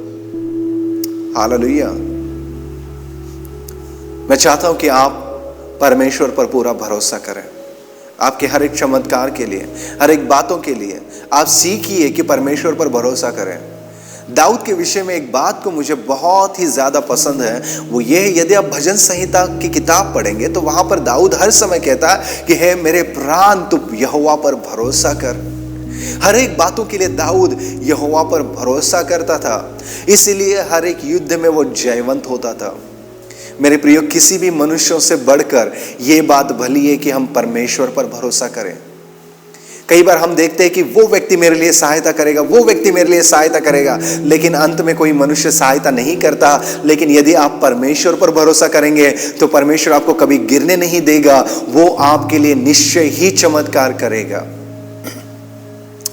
हालेलुया। मैं चाहता हूं कि आप परमेश्वर पर पूरा भरोसा करें। आपके हर एक चमत्कार के लिए, हर एक बातों के लिए आप सीखिए कि परमेश्वर पर भरोसा करें। दाऊद के विषय में एक बात को मुझे बहुत ही ज्यादा पसंद है, वो ये है, यदि आप भजन संहिता की किताब पढ़ेंगे तो वहां पर दाऊद हर समय कहता है कि हे मेरे प्राण, तू यहोवा पर भरोसा कर। हर एक बातों के लिए दाऊद यहोवा पर भरोसा करता था, इसलिए हर एक युद्ध में वो जयवंत होता था। मेरे प्रियो, किसी भी मनुष्यों से बढ़कर यह बात भली है कि हम परमेश्वर पर भरोसा करें। कई बार हम देखते हैं कि वो व्यक्ति मेरे लिए सहायता करेगा, वो व्यक्ति मेरे लिए सहायता करेगा, लेकिन अंत में कोई मनुष्य सहायता नहीं करता। लेकिन यदि आप परमेश्वर पर भरोसा करेंगे तो परमेश्वर आपको कभी गिरने नहीं देगा, वो आपके लिए निश्चय ही चमत्कार करेगा।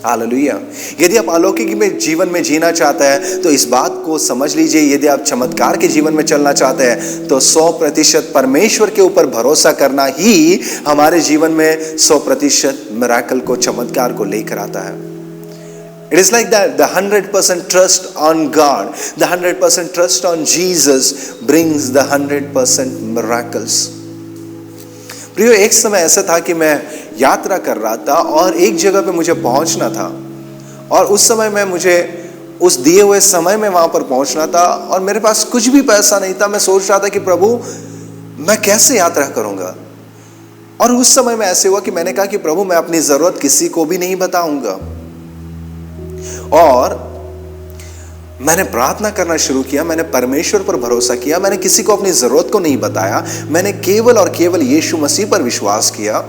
हालेलुया। यदि आप अलौकिक में जीवन में जीना चाहते हैं तो इस बात को समझ लीजिए, यदि आप चमत्कार के जीवन में चलना चाहते हैं तो 100% परमेश्वर के ऊपर भरोसा करना ही हमारे जीवन में 100% मिराकल को, चमत्कार को लेकर आता है। It is like that the 100% trust on God, the 100% trust on Jesus brings the 100% miracles. प्रियो, एक समय ऐसा था कि मैं यात्रा कर रहा था और एक जगह पे मुझे पहुंचना था, और उस समय में मुझे उस दिए हुए समय में वहां पर पहुंचना था और मेरे पास कुछ भी पैसा नहीं था। मैं सोच रहा था कि प्रभु मैं कैसे यात्रा करूंगा, और उस समय में ऐसे हुआ कि मैंने कहा कि प्रभु मैं अपनी जरूरत किसी को भी नहीं बताऊंगा, और मैंने प्रार्थना करना शुरू किया। मैंने परमेश्वर पर भरोसा किया, मैंने किसी को अपनी जरूरत को नहीं बताया, मैंने केवल और केवल यीशु मसीह पर विश्वास किया।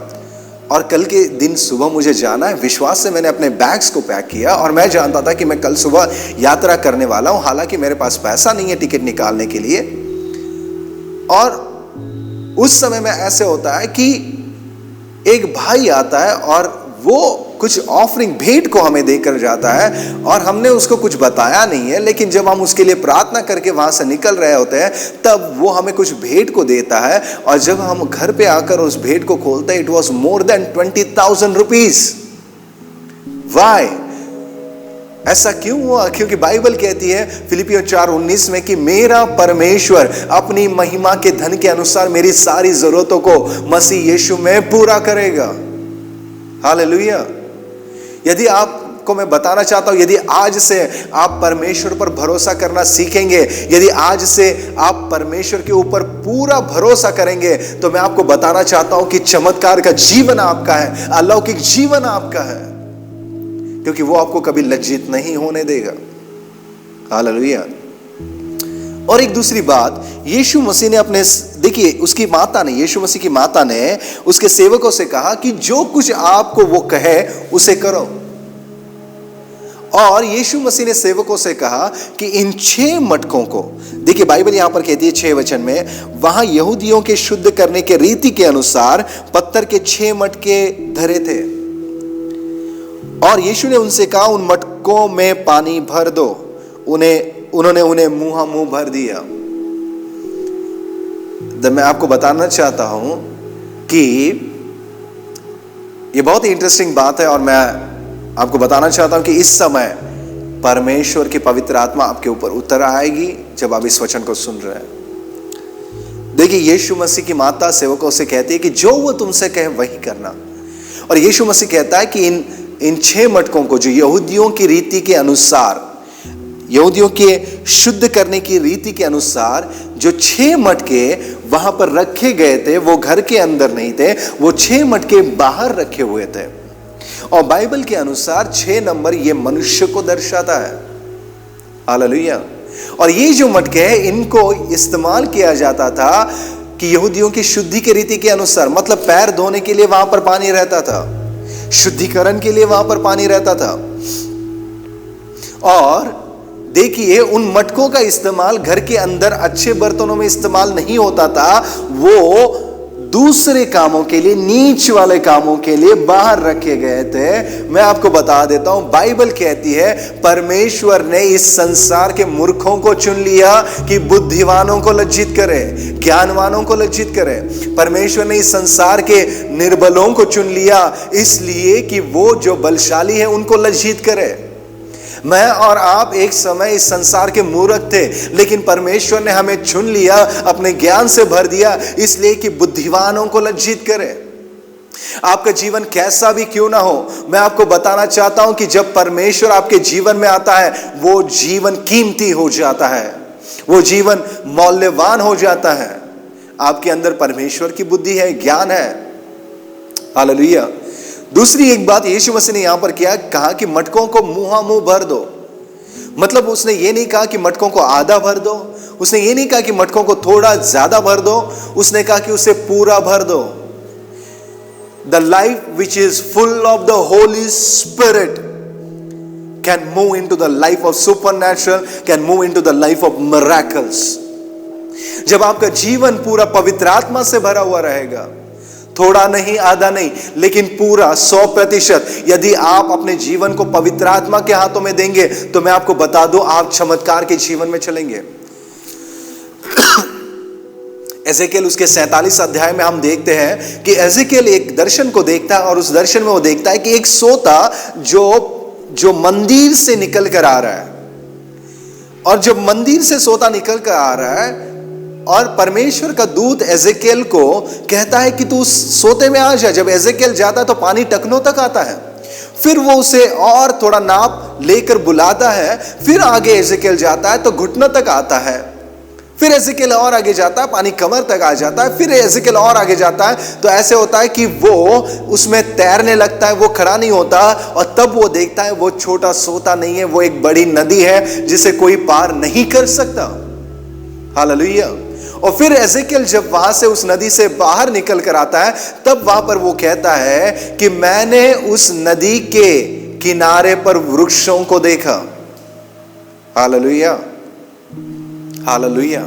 और कल के दिन सुबह मुझे जाना है, विश्वास से मैंने अपने बैग्स को पैक किया, और मैं जानता था कि मैं कल सुबह यात्रा करने वाला हूं, हालांकि मेरे पास पैसा नहीं है टिकट निकालने के लिए। और उस समय में ऐसे होता है कि एक भाई आता है और वो कुछ ऑफरिंग भेंट को हमें देकर जाता है, और हमने उसको कुछ बताया नहीं है, लेकिन जब हम उसके लिए प्रार्थना करके वहां से निकल रहे होते हैं तब वो हमें कुछ भेंट को देता है, और जब हम घर पे आकर उस भेंट को खोलते हैं, it was more than 20,000 rupees. Why? ऐसा क्यों हुआ? क्योंकि बाइबल कहती है फिलिपियों 4:19 में कि मेरा परमेश्वर अपनी महिमा के धन के अनुसार मेरी सारी जरूरतों को मसीह यीशु में पूरा करेगा। हालेलुया। यदि आपको मैं बताना चाहता हूं, यदि आज से आप परमेश्वर पर भरोसा करना सीखेंगे, यदि आज से आप परमेश्वर के ऊपर पूरा भरोसा करेंगे, तो मैं आपको बताना चाहता हूं कि चमत्कार का जीवन आपका है, अलौकिक जीवन आपका है, क्योंकि वो आपको कभी लज्जित नहीं होने देगा। हालेलुया। और एक दूसरी बात, यीशु मसीह ने अपने, देखिए उसकी माता ने, यीशु मसीह की माता ने उसके सेवकों से कहा कि जो कुछ आपको वो कहे उसे करो। और यीशु मसीह ने सेवकों से कहा कि इन 6 मटकों को, देखिए बाइबल यहां पर कहती है 6 वचन में, वहां यहूदियों के शुद्ध करने के रीति के अनुसार पत्थर के 6 मटके धरे थे, और यीशु ने उनसे कहा उन मटकों में पानी भर दो। उन्होंने उन्हें मुंह भर दिया। मैं आपको बताना चाहता हूं कि ये बहुत ही इंटरेस्टिंग बात है, और मैं आपको बताना चाहता हूं कि इस समय परमेश्वर की पवित्र आत्मा आपके ऊपर उतर आएगी जब आप इस वचन को सुन रहे हैं। देखिए यीशु मसीह की माता सेवकों से कहती है कि जो वो तुमसे कहे वही करना, और यीशु मसीह कहता है कि इन 6 मटकों को, जो यहूदियों की रीति के अनुसार, यहूदियों के शुद्ध करने की रीति के अनुसार जो 6 मटके वहां पर रखे गए थे, वो घर के अंदर नहीं थे, वो 6 मटके बाहर रखे हुए थे। और बाइबल के अनुसार 6 नंबर ये मनुष्य को दर्शाता है। हालेलुया। और ये जो मटके हैं, इनको इस्तेमाल किया जाता था कि यहूदियों की शुद्धि के रीति के अनुसार, मतलब पैर धोने के लिए वहां पर पानी रहता था, शुद्धिकरण के लिए वहां पर पानी रहता था। और देखिए उन मटकों का इस्तेमाल घर के अंदर अच्छे बर्तनों में इस्तेमाल नहीं होता था, वो दूसरे कामों के लिए, नीच वाले कामों के लिए बाहर रखे गए थे। मैं आपको बता देता हूं, बाइबल कहती है परमेश्वर ने इस संसार के मूर्खों को चुन लिया कि बुद्धिवानों को लज्जित करे, ज्ञानवानों को लज्जित करे। परमेश्वर ने इस संसार के निर्बलों को चुन लिया इसलिए कि वो जो बलशाली है उनको लज्जित करे। मैं और आप एक समय इस संसार के मूर्ख थे, लेकिन परमेश्वर ने हमें चुन लिया, अपने ज्ञान से भर दिया, इसलिए कि बुद्धिवानों को लज्जित करे। आपका जीवन कैसा भी क्यों ना हो, मैं आपको बताना चाहता हूं कि जब परमेश्वर आपके जीवन में आता है, वो जीवन कीमती हो जाता है, वो जीवन मूल्यवान हो जाता है। आपके अंदर परमेश्वर की बुद्धि है, ज्ञान है। हालेलुया। दूसरी एक बात यीशु मसीह ने यहां पर किया, कहा कि मटकों को मुंह भर दो। मतलब उसने ये नहीं कहा कि मटकों को आधा भर दो, उसने ये नहीं कहा कि मटकों को थोड़ा ज्यादा भर दो, उसने कहा कि उसे पूरा भर दो। The life which is full of the Holi spirit can move into the life of supernatural, can move into the life of miracles. जब आपका जीवन पूरा पवित्र आत्मा से भरा हुआ रहेगा, थोड़ा नहीं, आधा नहीं, लेकिन पूरा 100%, यदि आप अपने जीवन को पवित्र आत्मा के हाथों में देंगे, तो मैं आपको बता दूं, आप चमत्कार के जीवन में चलेंगे। एजेकियल उसके 47 अध्याय में हम देखते हैं कि एजेकियल एक दर्शन को देखता है, और उस दर्शन में वो देखता है कि एक सोता जो जो मंदिर से निकल कर आ रहा है, और जब मंदिर से सोता निकल कर आ रहा है और परमेश्वर का दूत एजेकियल को कहता है कि तू सोते में आ जा। जब एजेकियल जाता है तो पानी टखनों तक आता है, फिर वो उसे और थोड़ा नाप लेकर बुलाता है, फिर आगे एजेकियल जाता है तो घुटनों तक आता है, फिर एजेकियल और आगे जाता है, पानी कमर तक आ जाता है, फिर एजेकियल और आगे जाता है, तो ऐसे होता है कि वो उसमें तैरने लगता है, वो खड़ा नहीं होता, और तब वो देखता है वो छोटा सोता नहीं है, वो एक बड़ी नदी है जिसे कोई पार नहीं कर सकता। हालेलुया। और फिर एजेकियल जब वहां से उस नदी से बाहर निकल कर आता है, तब वहां पर वो कहता है कि मैंने उस नदी के किनारे पर वृक्षों को देखा। Hallelujah, hallelujah.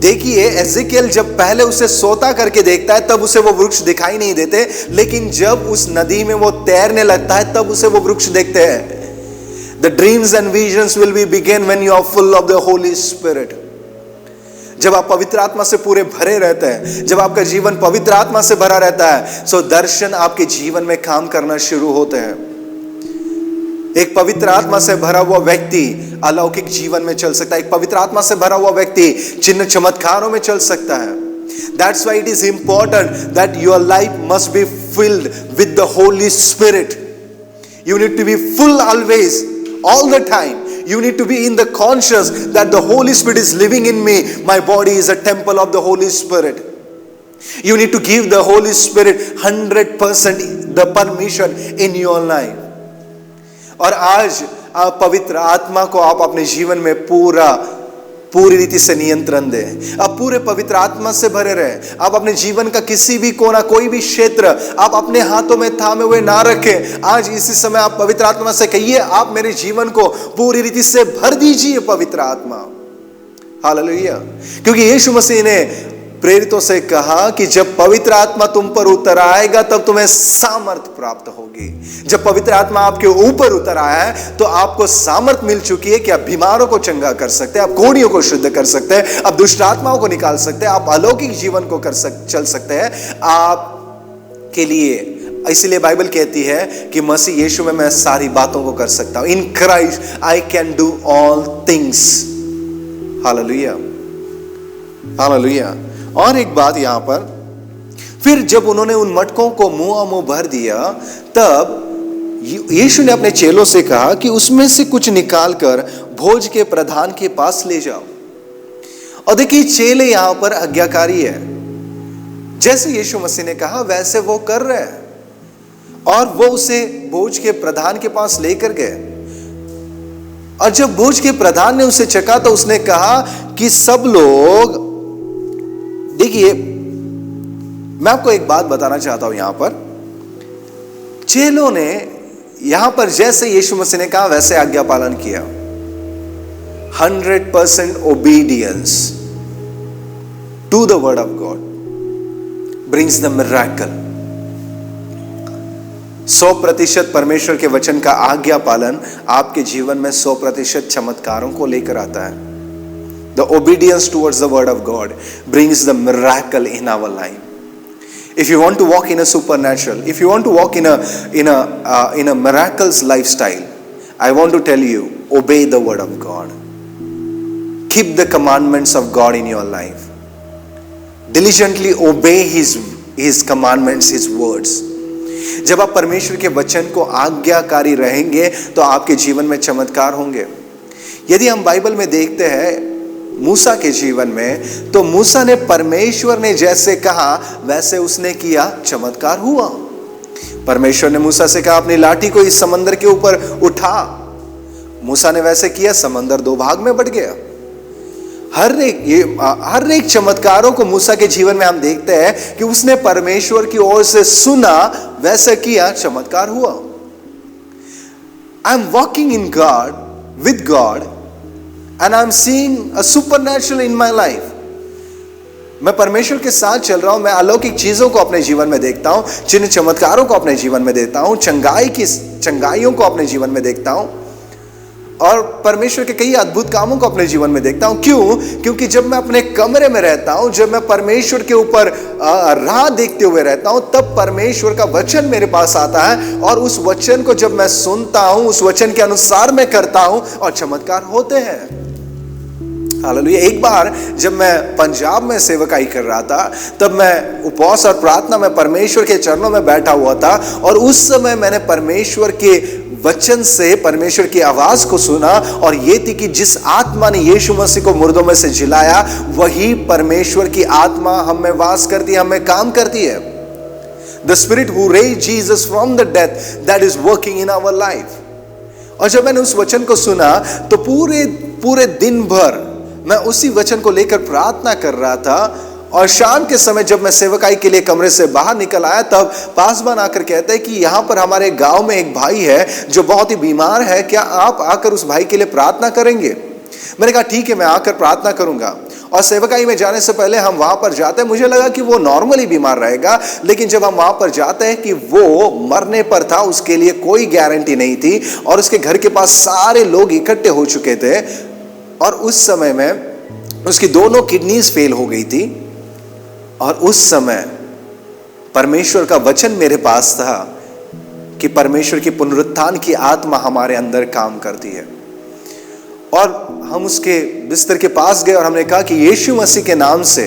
देखिए, एजेकियल जब पहले उसे सोता करके देखता है तब उसे वो वृक्ष दिखाई नहीं देते, लेकिन जब उस नदी में वो तैरने लगता है तब उसे वो वृक्ष देखते हैं। The dreams and visions will be begin when you are full of the Holy Spirit. जब आप पवित्र आत्मा से पूरे भरे रहते हैं, जब आपका जीवन पवित्र आत्मा से भरा रहता है, सो दर्शन आपके जीवन में काम करना शुरू होते हैं। एक पवित्र आत्मा से भरा हुआ व्यक्ति अलौकिक जीवन में चल सकता है। एक पवित्र आत्मा से भरा हुआ व्यक्ति चिन्ह चमत्कारों में चल सकता है। That's why it is important that your life must be filled with the Holy Spirit. You need to be full always, all the time. You need to be in the conscious that the Holy Spirit is living in me. My body is a temple of the Holy Spirit. You need to give the Holy Spirit 100% the permission in your life. और आज आप पवित्र आत्मा को आप अपने जीवन में पूरी रीति से नियंत्रण दें। आप पूरे पवित्र आत्मा से भरे रहें। आप अपने जीवन का किसी भी कोना, कोई भी क्षेत्र आप अपने हाथों में थामे हुए ना रखें। आज इसी समय आप पवित्र आत्मा से कहिए, आप मेरे जीवन को पूरी रीति से भर दीजिए पवित्र आत्मा। हालेलुया। क्योंकि यीशु मसीह ने प्रेरितों से कहा कि जब पवित्र आत्मा तुम पर उतर आएगा तब तुम्हें सामर्थ प्राप्त होगी। जब पवित्र आत्मा आपके ऊपर उतर आया है तो आपको सामर्थ मिल चुकी है कि आप बीमारों को चंगा कर सकते हैं, आप कोढ़ियों को शुद्ध कर सकते हैं, आप दुष्ट आत्माओं को निकाल सकते हैं, आप अलौकिक जीवन को चल सकते हैं आप के लिए। इसलिए बाइबल कहती है कि मसीह यीशु में मैं सारी बातों को कर सकता हूं। In Christ I can do all things. Hallelujah, hallelujah. और एक बात यहां पर, फिर जब उन्होंने उन मटकों को मुंह भर दिया तब यीशु ने अपने चेलों से कहा कि उसमें से कुछ निकालकर भोज के प्रधान के पास ले जाओ। और देखिए, चेले यहां पर आज्ञाकारी है। जैसे यीशु मसीह ने कहा वैसे वो कर रहे हैं, और वो उसे भोज के प्रधान के पास लेकर गए। और जब भोज के प्रधान ने उसे चखा तो उसने कहा कि सब लोग, देखिए मैं आपको एक बात बताना चाहता हूं। यहां पर चेलों ने यहां पर जैसे यीशु मसीह ने कहा वैसे आज्ञा पालन किया। 100% obedience to the word of God brings the miracle. 100% परमेश्वर के वचन का आज्ञा पालन आपके जीवन में 100% चमत्कारों को लेकर आता है। The obedience towards the word of God brings the miracle in our life. If you want to walk in a supernatural, if you want to walk in a miracles lifestyle, I want to tell you, obey the word of God. Keep the commandments of God in your life. Diligently obey His commandments, His words. जब आप परमेश्वर के वचन को आज्ञाकारी रहेंगे तो आपके जीवन में चमत्कार होंगे। यदि हम बाइबल में देखते हैं मूसा के जीवन में, तो मूसा ने परमेश्वर ने जैसे कहा वैसे उसने किया, चमत्कार हुआ। परमेश्वर ने मूसा से कहा अपनी लाठी को इस समंदर के ऊपर उठा, मूसा ने वैसे किया, समंदर 2 भाग में बट गया। हर एक चमत्कारों को मूसा के जीवन में हम देखते हैं कि उसने परमेश्वर की ओर से सुना, वैसे किया, चमत्कार हुआ। I am walking in God, with God, and I'm seeing a supernatural in my life. मैं परमेश्वर के साथ चल रहा हूं, मैं अलौकिक चीजों को अपने जीवन में देखता हूं, चिन्ह चमत्कारों को अपने जीवन में देखता हूं, चंगाइयों को अपने जीवन में देखता हूं। और परमेश्वर के कई अद्भुत कामों को अपने जीवन में देखता हूं। क्यों? क्योंकि जब मैं अपने कमरे में रहता हूं, जब मैं परमेश्वर के ऊपर राह देखते हुए रहता हूं, तब परमेश्वर का वचन मेरे पास आता है और उस वचन को जब मैं सुनता हूं, उस वचन के अनुसार मैं करता हूं और चमत्कार होते हैं। हालेलुया। एक बार जब मैं पंजाब में सेवकाई कर रहा था, तब मैं उपवास और प्रार्थना में परमेश्वर के चरणों में बैठा हुआ था और उस समय मैंने परमेश्वर के वचन से परमेश्वर की आवाज को सुना और ये थी कि जिस आत्मा ने यीशु मसीह को मुर्दों में से जिलाया, वही परमेश्वर की आत्मा हम में वास करती है, हम में काम करती है। The Spirit who raised Jesus from the death, that is working in our life. और जब मैंने उस वचन को सुना तो पूरे दिन भर मैं उसी वचन को लेकर प्रार्थना कर रहा था। और शाम के समय जब मैं सेवकाई के लिए कमरे से बाहर निकल आया, तब पासवान आकर कहते हैं कि यहाँ पर हमारे गांव में एक भाई है जो बहुत ही बीमार है, क्या आप आकर उस भाई के लिए प्रार्थना करेंगे? मैंने कहा ठीक है, मैं आकर प्रार्थना करूंगा। और सेवकाई में जाने से पहले हम वहां पर जाते हैं, मुझे लगा कि वो नॉर्मली बीमार रहेगा, लेकिन जब हम वहां पर जाते हैं कि वो मरने पर था, उसके लिए कोई गारंटी नहीं थी और उसके घर के पास सारे लोग इकट्ठे हो चुके थे और उस समय में उसकी दोनों किडनीज फेल हो गई थी। और उस समय परमेश्वर का वचन मेरे पास था कि परमेश्वर की पुनरुत्थान की आत्मा हमारे अंदर काम करती है। और हम उसके बिस्तर के पास गए और हमने कहा कि यीशु मसीह के नाम से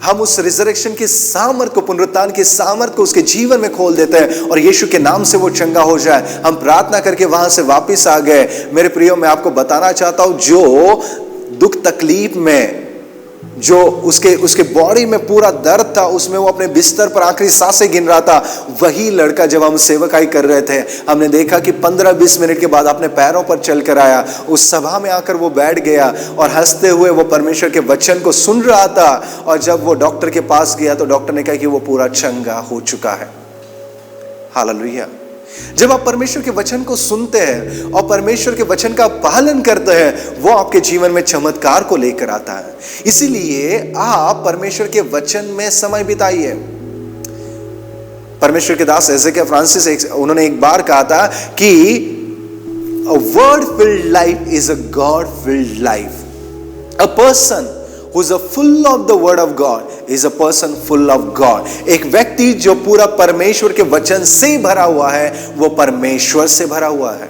हम उस रिजरेक्शन की सामर्थ को, पुनरुत्थान की सामर्थ को उसके जीवन में खोल देते हैं और यीशु के नाम से वो चंगा हो जाए। हम प्रार्थना करके वहां से वापस आ गए। मेरे प्रियो, मैं आपको बताना चाहता हूं, जो दुख तकलीफ में, जो उसके बॉडी में पूरा दर्द था, उसमें वो अपने बिस्तर पर आखिरी सांसें गिन रहा था, वही लड़का जब हम सेवकाई कर रहे थे, हमने देखा कि 15-20 मिनट के बाद अपने पैरों पर चल कर आया। उस सभा में आकर वो बैठ गया और हंसते हुए वो परमेश्वर के वचन को सुन रहा था। और जब वो डॉक्टर के पास गया तो डॉक्टर ने कहा कि वो पूरा चंगा हो चुका है। हालेलुया। जब आप परमेश्वर के वचन को सुनते हैं और परमेश्वर के वचन का पालन करते हैं, वो आपके जीवन में चमत्कार को लेकर आता है। इसीलिए आप परमेश्वर के वचन में समय बिताइए। परमेश्वर के दास एज़ेकिया फ्रांसिस उन्होंने एक बार कहा था कि a word filled life is a God filled life. A person who is full of the word of God is a person full of God. एक व्यक्ति जो पूरा परमेश्वर के वचन से भरा हुआ है, वो परमेश्वर से भरा हुआ है।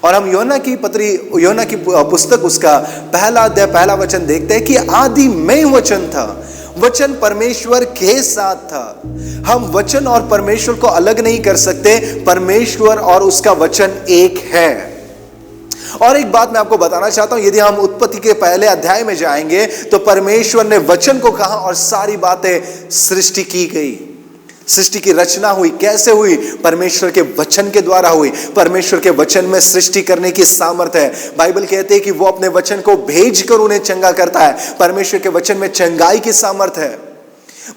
और हम योना की पुस्तक, उसका पहला अध्याय पहला वचन देखते हैं कि आदि में वचन था, वचन परमेश्वर के साथ था। हम वचन और परमेश्वर को अलग नहीं कर सकते, परमेश्वर और उसका वचन एक है। और एक बात मैं आपको बताना चाहता हूं, यदि हम उत्पत्ति के पहले अध्याय में जाएंगे तो परमेश्वर ने वचन को कहा और सारी बातें सृष्टि की गई। सृष्टि की रचना हुई, कैसे हुई? परमेश्वर के वचन के द्वारा हुई। परमेश्वर के वचन में सृष्टि करने की सामर्थ्य है। बाइबल कहते हैं कि वो अपने वचन को भेजकर उन्हें चंगा करता है। परमेश्वर के वचन में चंगाई की सामर्थ्य है।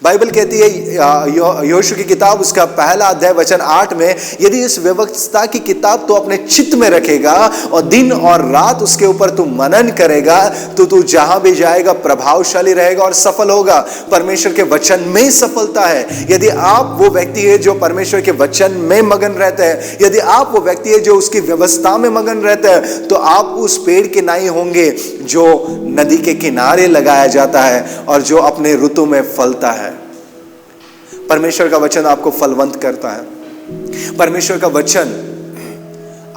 बाइबल कहती है योशू की किताब, उसका पहला अध्याय वचन 8 में, यदि इस व्यवस्था की किताब तो अपने चित्त में रखेगा और दिन और रात उसके ऊपर तू मनन करेगा, तो तू जहां भी जाएगा प्रभावशाली रहेगा और सफल होगा। परमेश्वर के वचन में सफलता है। यदि आप वो व्यक्ति है जो परमेश्वर के वचन में मगन रहते हैं, यदि आप वो व्यक्ति है जो उसकी व्यवस्था में मगन रहते हैं, तो आप उस पेड़ के नाई होंगे जो नदी के किनारे लगाया जाता है और जो अपने ऋतु में फलता है। परमेश्वर का वचन आपको फलवंत करता है। परमेश्वर का वचन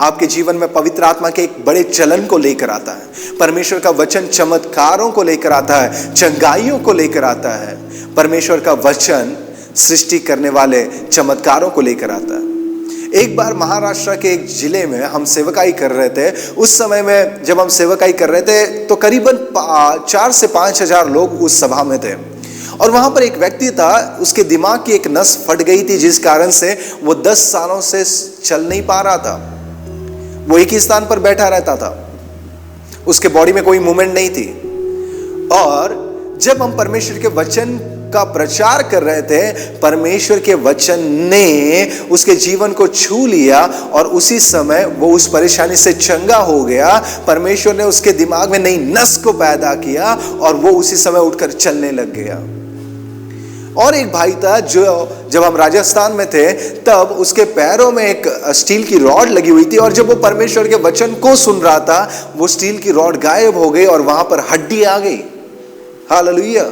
आपके जीवन में पवित्र आत्मा के एक बड़े चलन को लेकर आता है। परमेश्वर का वचन चमत्कारों को लेकर आता है, चंगाइयों को लेकर आता है। परमेश्वर का वचन सृष्टि करने वाले चमत्कारों को लेकर आता है। एक बार महाराष्ट्र के एक जिले में हम सेवकाई कर रहे थे। उस समय में जब हम सेवकाई कर रहे थे तो करीबन 4 से 5 हजार लोग उस सभा में थे। और वहां पर एक व्यक्ति था, उसके दिमाग की एक नस फट गई थी, जिस कारण से वो 10 सालों से चल नहीं पा रहा था। वो एक ही स्थान पर बैठा रहता था, उसके बॉडी में कोई मूवमेंट नहीं थी। और जब हम परमेश्वर के वचन का प्रचार कर रहे थे, परमेश्वर के वचन ने उसके जीवन को छू लिया और उसी समय वो उस परेशानी से चंगा हो गया। परमेश्वर ने उसके दिमाग में नई नस को पैदा किया और वो उसी समय उठकर चलने लग गया। और एक भाई था जो जब हम राजस्थान में थे तब उसके पैरों में एक स्टील की रॉड लगी हुई थी, और जब वो परमेश्वर के वचन को सुन रहा था वो स्टील की रॉड गायब हो गई और वहां पर हड्डी आ गई। हालेलुया।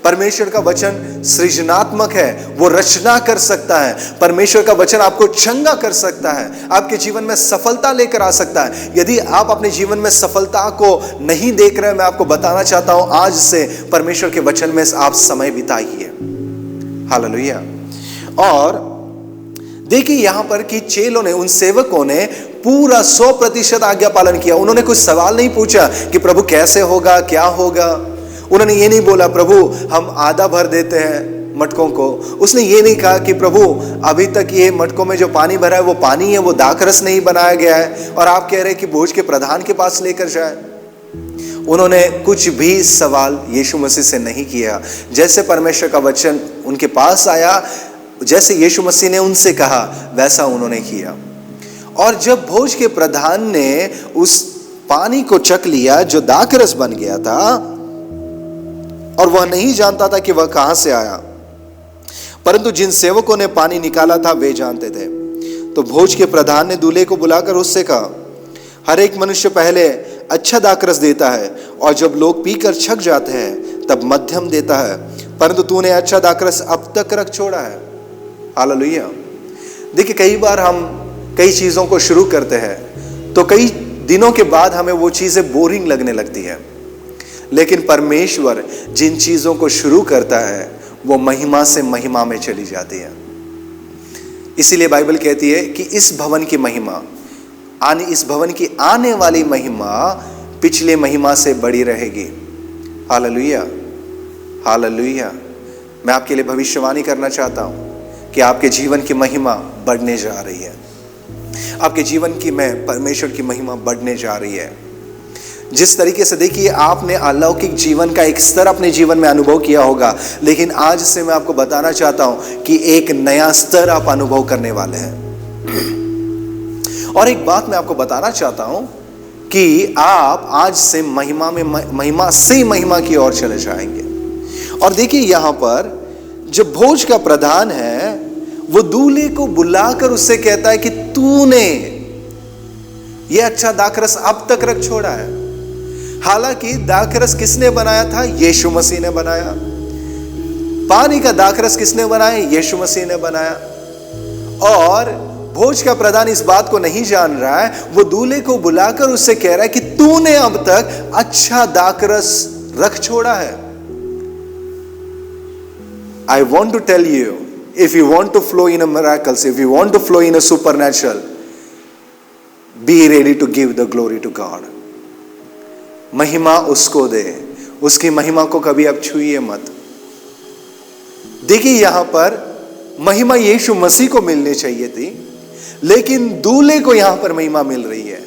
परमेश्वर का वचन सृजनात्मक है, वो रचना कर सकता है। परमेश्वर का वचन आपको चंगा कर सकता है, आपके जीवन में सफलता लेकर आ सकता है। यदि आप अपने जीवन में सफलता को नहीं देख रहे, मैं आपको बताना चाहता हूं आज से परमेश्वर के वचन में आप समय बिताइए। हालेलुया। और देखिए यहां पर कि चेलों ने, उन सेवकों ने पूरा 100% आज्ञा पालन किया। उन्होंने कुछ सवाल नहीं पूछा कि प्रभु कैसे होगा, क्या होगा। उन्होंने ये नहीं बोला प्रभु हम आधा भर देते हैं मटकों को। उसने ये नहीं कहा कि प्रभु अभी तक ये मटकों में जो पानी भरा है वो पानी है, वो दाखरस नहीं बनाया गया है और आप कह रहे हैं कि भोज के प्रधान के पास लेकर जाए। उन्होंने कुछ भी सवाल यीशु मसीह से नहीं किया। जैसे परमेश्वर का वचन उनके पास आया, जैसे यीशु मसीह ने उनसे कहा वैसा उन्होंने किया। और जब भोज के प्रधान ने उस पानी को चख लिया जो दाखरस बन गया था, और वह नहीं जानता था कि वह कहां से आया, परंतु जिन सेवकों ने पानी निकाला था वे जानते थे, तो भोज के प्रधान ने दूल्हे को बुलाकर उससे कहा, हर एक मनुष्य पहले अच्छा दाखरस देता है और जब लोग पीकर छक जाते हैं तब मध्यम देता है, परंतु तूने अच्छा दाखरस अब तक रख छोड़ा है। हालेलुया। देखिए कई बार हम कई चीजों को शुरू करते हैं तो कई दिनों के बाद हमें वो चीजें बोरिंग लगने लगती है, लेकिन परमेश्वर जिन चीजों को शुरू करता है वो महिमा से महिमा में चली जाती है। इसीलिए बाइबल कहती है कि इस भवन की महिमा, इस भवन की आने वाली महिमा पिछले महिमा से बड़ी रहेगी। हालेलुया। हालेलुया। मैं आपके लिए भविष्यवाणी करना चाहता हूं कि आपके जीवन की महिमा बढ़ने जा रही है। आपके जीवन की परमेश्वर की महिमा बढ़ने जा रही है। जिस तरीके से देखिए आपने अलौकिक जीवन का एक स्तर अपने जीवन में अनुभव किया होगा, लेकिन आज से मैं आपको बताना चाहता हूं कि एक नया स्तर आप अनुभव करने वाले हैं। और एक बात मैं आपको बताना चाहता हूं कि आप आज से महिमा से महिमा की ओर चले जाएंगे। और देखिए यहां पर जब भोज का प्रधान है वो दूल्हे को बुलाकर उससे कहता है कि तूने ये अच्छा दाखरस अब तक रख छोड़ा है। हालांकि दाखरस किसने बनाया था? यीशु मसीह ने बनाया। पानी का दाखरस किसने बनाया? यीशु मसीह ने बनाया। और भोज का प्रधान इस बात को नहीं जान रहा है, वो दूल्हे को बुलाकर उससे कह रहा है कि तूने अब तक अच्छा दाखरस रख छोड़ा है। I want to tell you, if you want to flow in a miracles, if you want to flow in a supernatural, be ready to give the glory to God. महिमा उसको दे, उसकी महिमा को कभी आप छूइए मत। देखिए यहां पर महिमा यीशु मसीह को मिलनी चाहिए थी, लेकिन दूल्हे को यहां पर महिमा मिल रही है।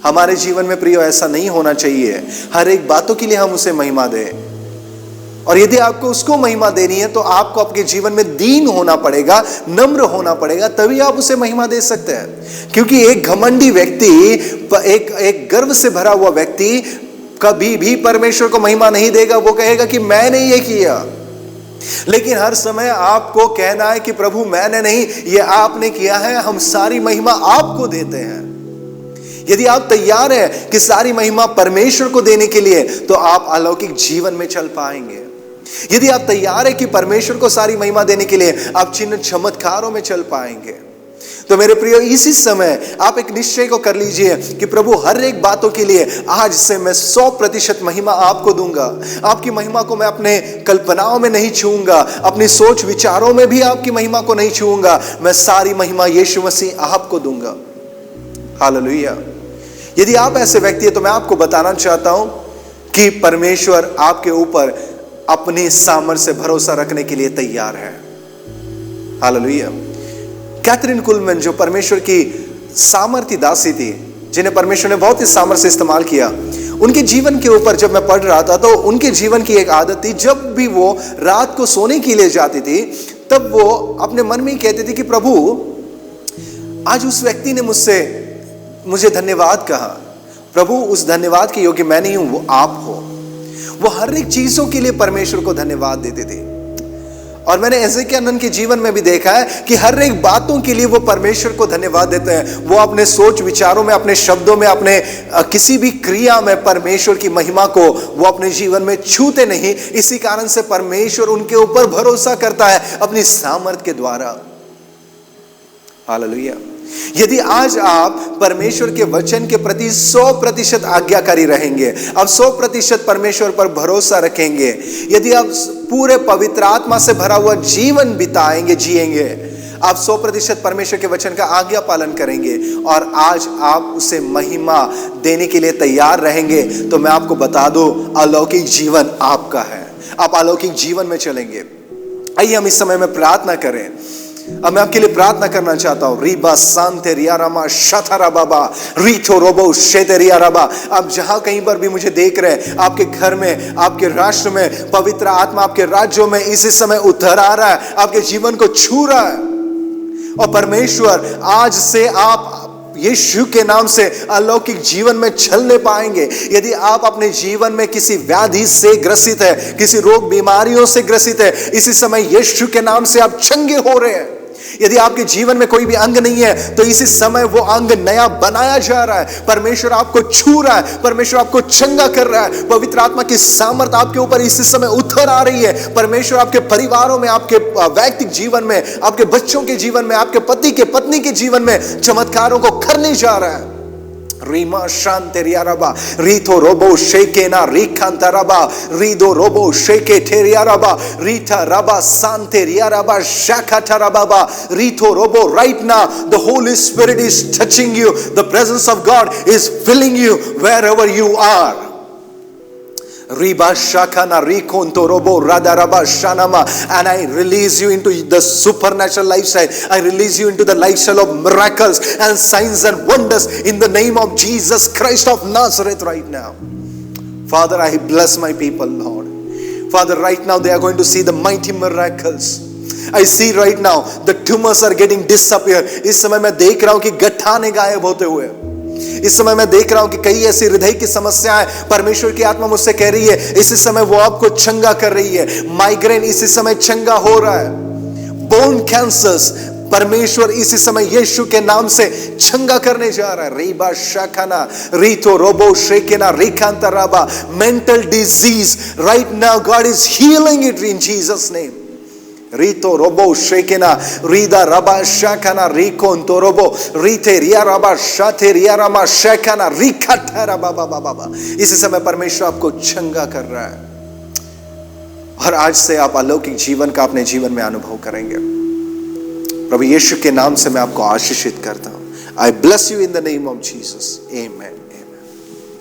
हमारे जीवन में प्रियो ऐसा नहीं होना चाहिए। हर एक बातों के लिए हम उसे महिमा दें, और यदि आपको उसको महिमा देनी है तो आपको आपके जीवन में दीन होना पड़ेगा, नम्र होना पड़ेगा, तभी आप उसे महिमा दे सकते हैं। क्योंकि एक घमंडी व्यक्ति, एक गर्व से भरा हुआ व्यक्ति कभी भी परमेश्वर को महिमा नहीं देगा। वो कहेगा कि मैंने ये किया। लेकिन हर समय आपको कहना है कि प्रभु मैंने नहीं, ये आपने किया है, हम सारी महिमा आपको देते हैं। यदि आप तैयार हैं कि सारी महिमा परमेश्वर को देने के लिए, तो आप अलौकिक जीवन में चल पाएंगे। यदि आप तैयार हैं कि परमेश्वर को सारी महिमा देने के लिए, आप चिन्ह चमत्कारों में चल पाएंगे। तो मेरे प्रियो, इसी समय आप एक निश्चय को कर लीजिए कि प्रभु हर एक बातों के लिए आज से मैं 100% महिमा आपको दूंगा। आपकी महिमा को मैं अपने कल्पनाओं में नहीं छूऊंगा, अपनी सोच विचारों में भी आपकी महिमा को नहीं छूऊंगा। मैं सारी महिमा यीशु मसीह आपको दूंगा। हालेलुया। यदि आप ऐसे व्यक्ति हैं तो मैं आपको बताना चाहता हूं कि परमेश्वर आपके ऊपर अपनी सामर्थ्य से भरोसा रखने के लिए तैयार है। हालेलुया। कैथरीन कुलमैन जो परमेश्वर की सामर्थ्य दासी थी, जिन्हें परमेश्वर ने बहुत ही सामर्थ्य से इस्तेमाल किया, उनके जीवन के ऊपर जब मैं पढ़ रहा था तो उनके जीवन की एक आदत थी, जब भी वो रात को सोने के लिए जाती थी तब वो अपने मन में ही कहती थी कि प्रभु आज उस व्यक्ति ने मुझे धन्यवाद कहा। प्रभु उस धन्यवाद के योग्य मैं नहीं हूं, वो आप हो। वो हर एक चीजों के लिए परमेश्वर को धन्यवाद देते थे। और मैंने एजेकिया के जीवन में भी देखा है कि हर एक बातों के लिए वो परमेश्वर को धन्यवाद देते हैं। वो अपने सोच विचारों में, अपने शब्दों में, अपने किसी भी क्रिया में परमेश्वर की महिमा को वो अपने जीवन में छूते नहीं। इसी कारण से परमेश्वर उनके ऊपर भरोसा करता है अपनी सामर्थ के द्वारा। हालेलुया। यदि आज आप परमेश्वर के वचन के प्रति 100% आज्ञाकारी रहेंगे, आप 100% परमेश्वर पर भरोसा रखेंगे, यदि आप पूरे पवित्र आत्मा से भरा हुआ जीवन बिताएंगे, जिएंगे, आप 100% परमेश्वर के वचन का आज्ञा पालन करेंगे और आज आप उसे महिमा देने के लिए तैयार रहेंगे, तो मैं आपको बता दूं, अलौकिक जीवन आपका है। आप अलौकिक जीवन में चलेंगे। आइए हम इस समय में प्रार्थना करें। अब मैं आपके लिए प्रार्थना करना चाहता हूं। रीबा सांते रियारामा शथारा बाबा रीथो रोबो शेते रियाराबा। आप जहां कहीं पर भी मुझे देख रहे हैं, आपके घर में, आपके राष्ट्र में, पवित्र आत्मा आपके राज्यों में इसी समय उतर आ रहा है, आपके जीवन को छू रहा है। और परमेश्वर आज से आप यीशु के नाम से अलौकिक जीवन में चलने पाएंगे। यदि आप अपने जीवन में किसी व्याधि से ग्रसित है, किसी रोग बीमारियों से ग्रसित है, इसी समय यीशु के नाम से आप चंगे हो रहे हैं। यदि आपके जीवन में कोई भी अंग नहीं है, तो इसी समय वो अंग नया बनाया जा रहा है। परमेश्वर आपको छू रहा है, परमेश्वर आपको चंगा कर रहा है। पवित्र आत्मा की सामर्थ आपके ऊपर इसी समय उतर आ रही है। परमेश्वर आपके परिवारों में, आपके वैयक्तिक जीवन में, आपके बच्चों के जीवन में, आपके पति के पत्नी के जीवन में चमत्कारों को करने जा रहा है। रीमा शांते रियाराबा रीथो रोबो शेके ना रिखांता रबा रीदो robo शेके टेरियाराबा रीथा rava सांते रियाराबा शाखाता Rubaba रीथो robo. right now the Holy Spirit is touching you, the presence of God is filling you wherever you are. Riba shakana rikonto robo radaraba shanama. And I release you into the supernatural lifestyle. I release you into the lifestyle of miracles and signs and wonders in the name of Jesus Christ of Nazareth right now. Father, I bless my people, Lord. Father, right now they are going to see the mighty miracles. I see right now the tumors are getting disappear. इस समय मैं देख रहा हूं कि गठाने गायब होते हुए। इस समय मैं देख रहा हूं कि कई ऐसी हृदय की समस्याएं परमेश्वर की आत्मा मुझसे कह रही है, इसी समय वो आपको चंगा कर रही है। माइग्रेन इसी समय चंगा हो रहा है। बोन कैंसर्स परमेश्वर इसी समय यीशु के नाम से चंगा करने जा रहा है। रीबा शाखाना रीतो रोबो शेकेना रिखांता राबा। Mental disease right now God is healing it in Jesus name. रीतो रोबो शेकेना रीदा रबा शाखाना रिकोंतो रोबो रीते रिया रबा शाते रिया रमा शेखाना रिखाटा रबा बाबा बाबा। इसी समय परमेश्वर आपको चंगा कर रहा है और आज से आप अलौकिक जीवन का अपने जीवन में अनुभव करेंगे। प्रभु यीशु के नाम से मैं आपको आशीषित करता हूं। आई bless you in the name of Jesus, amen.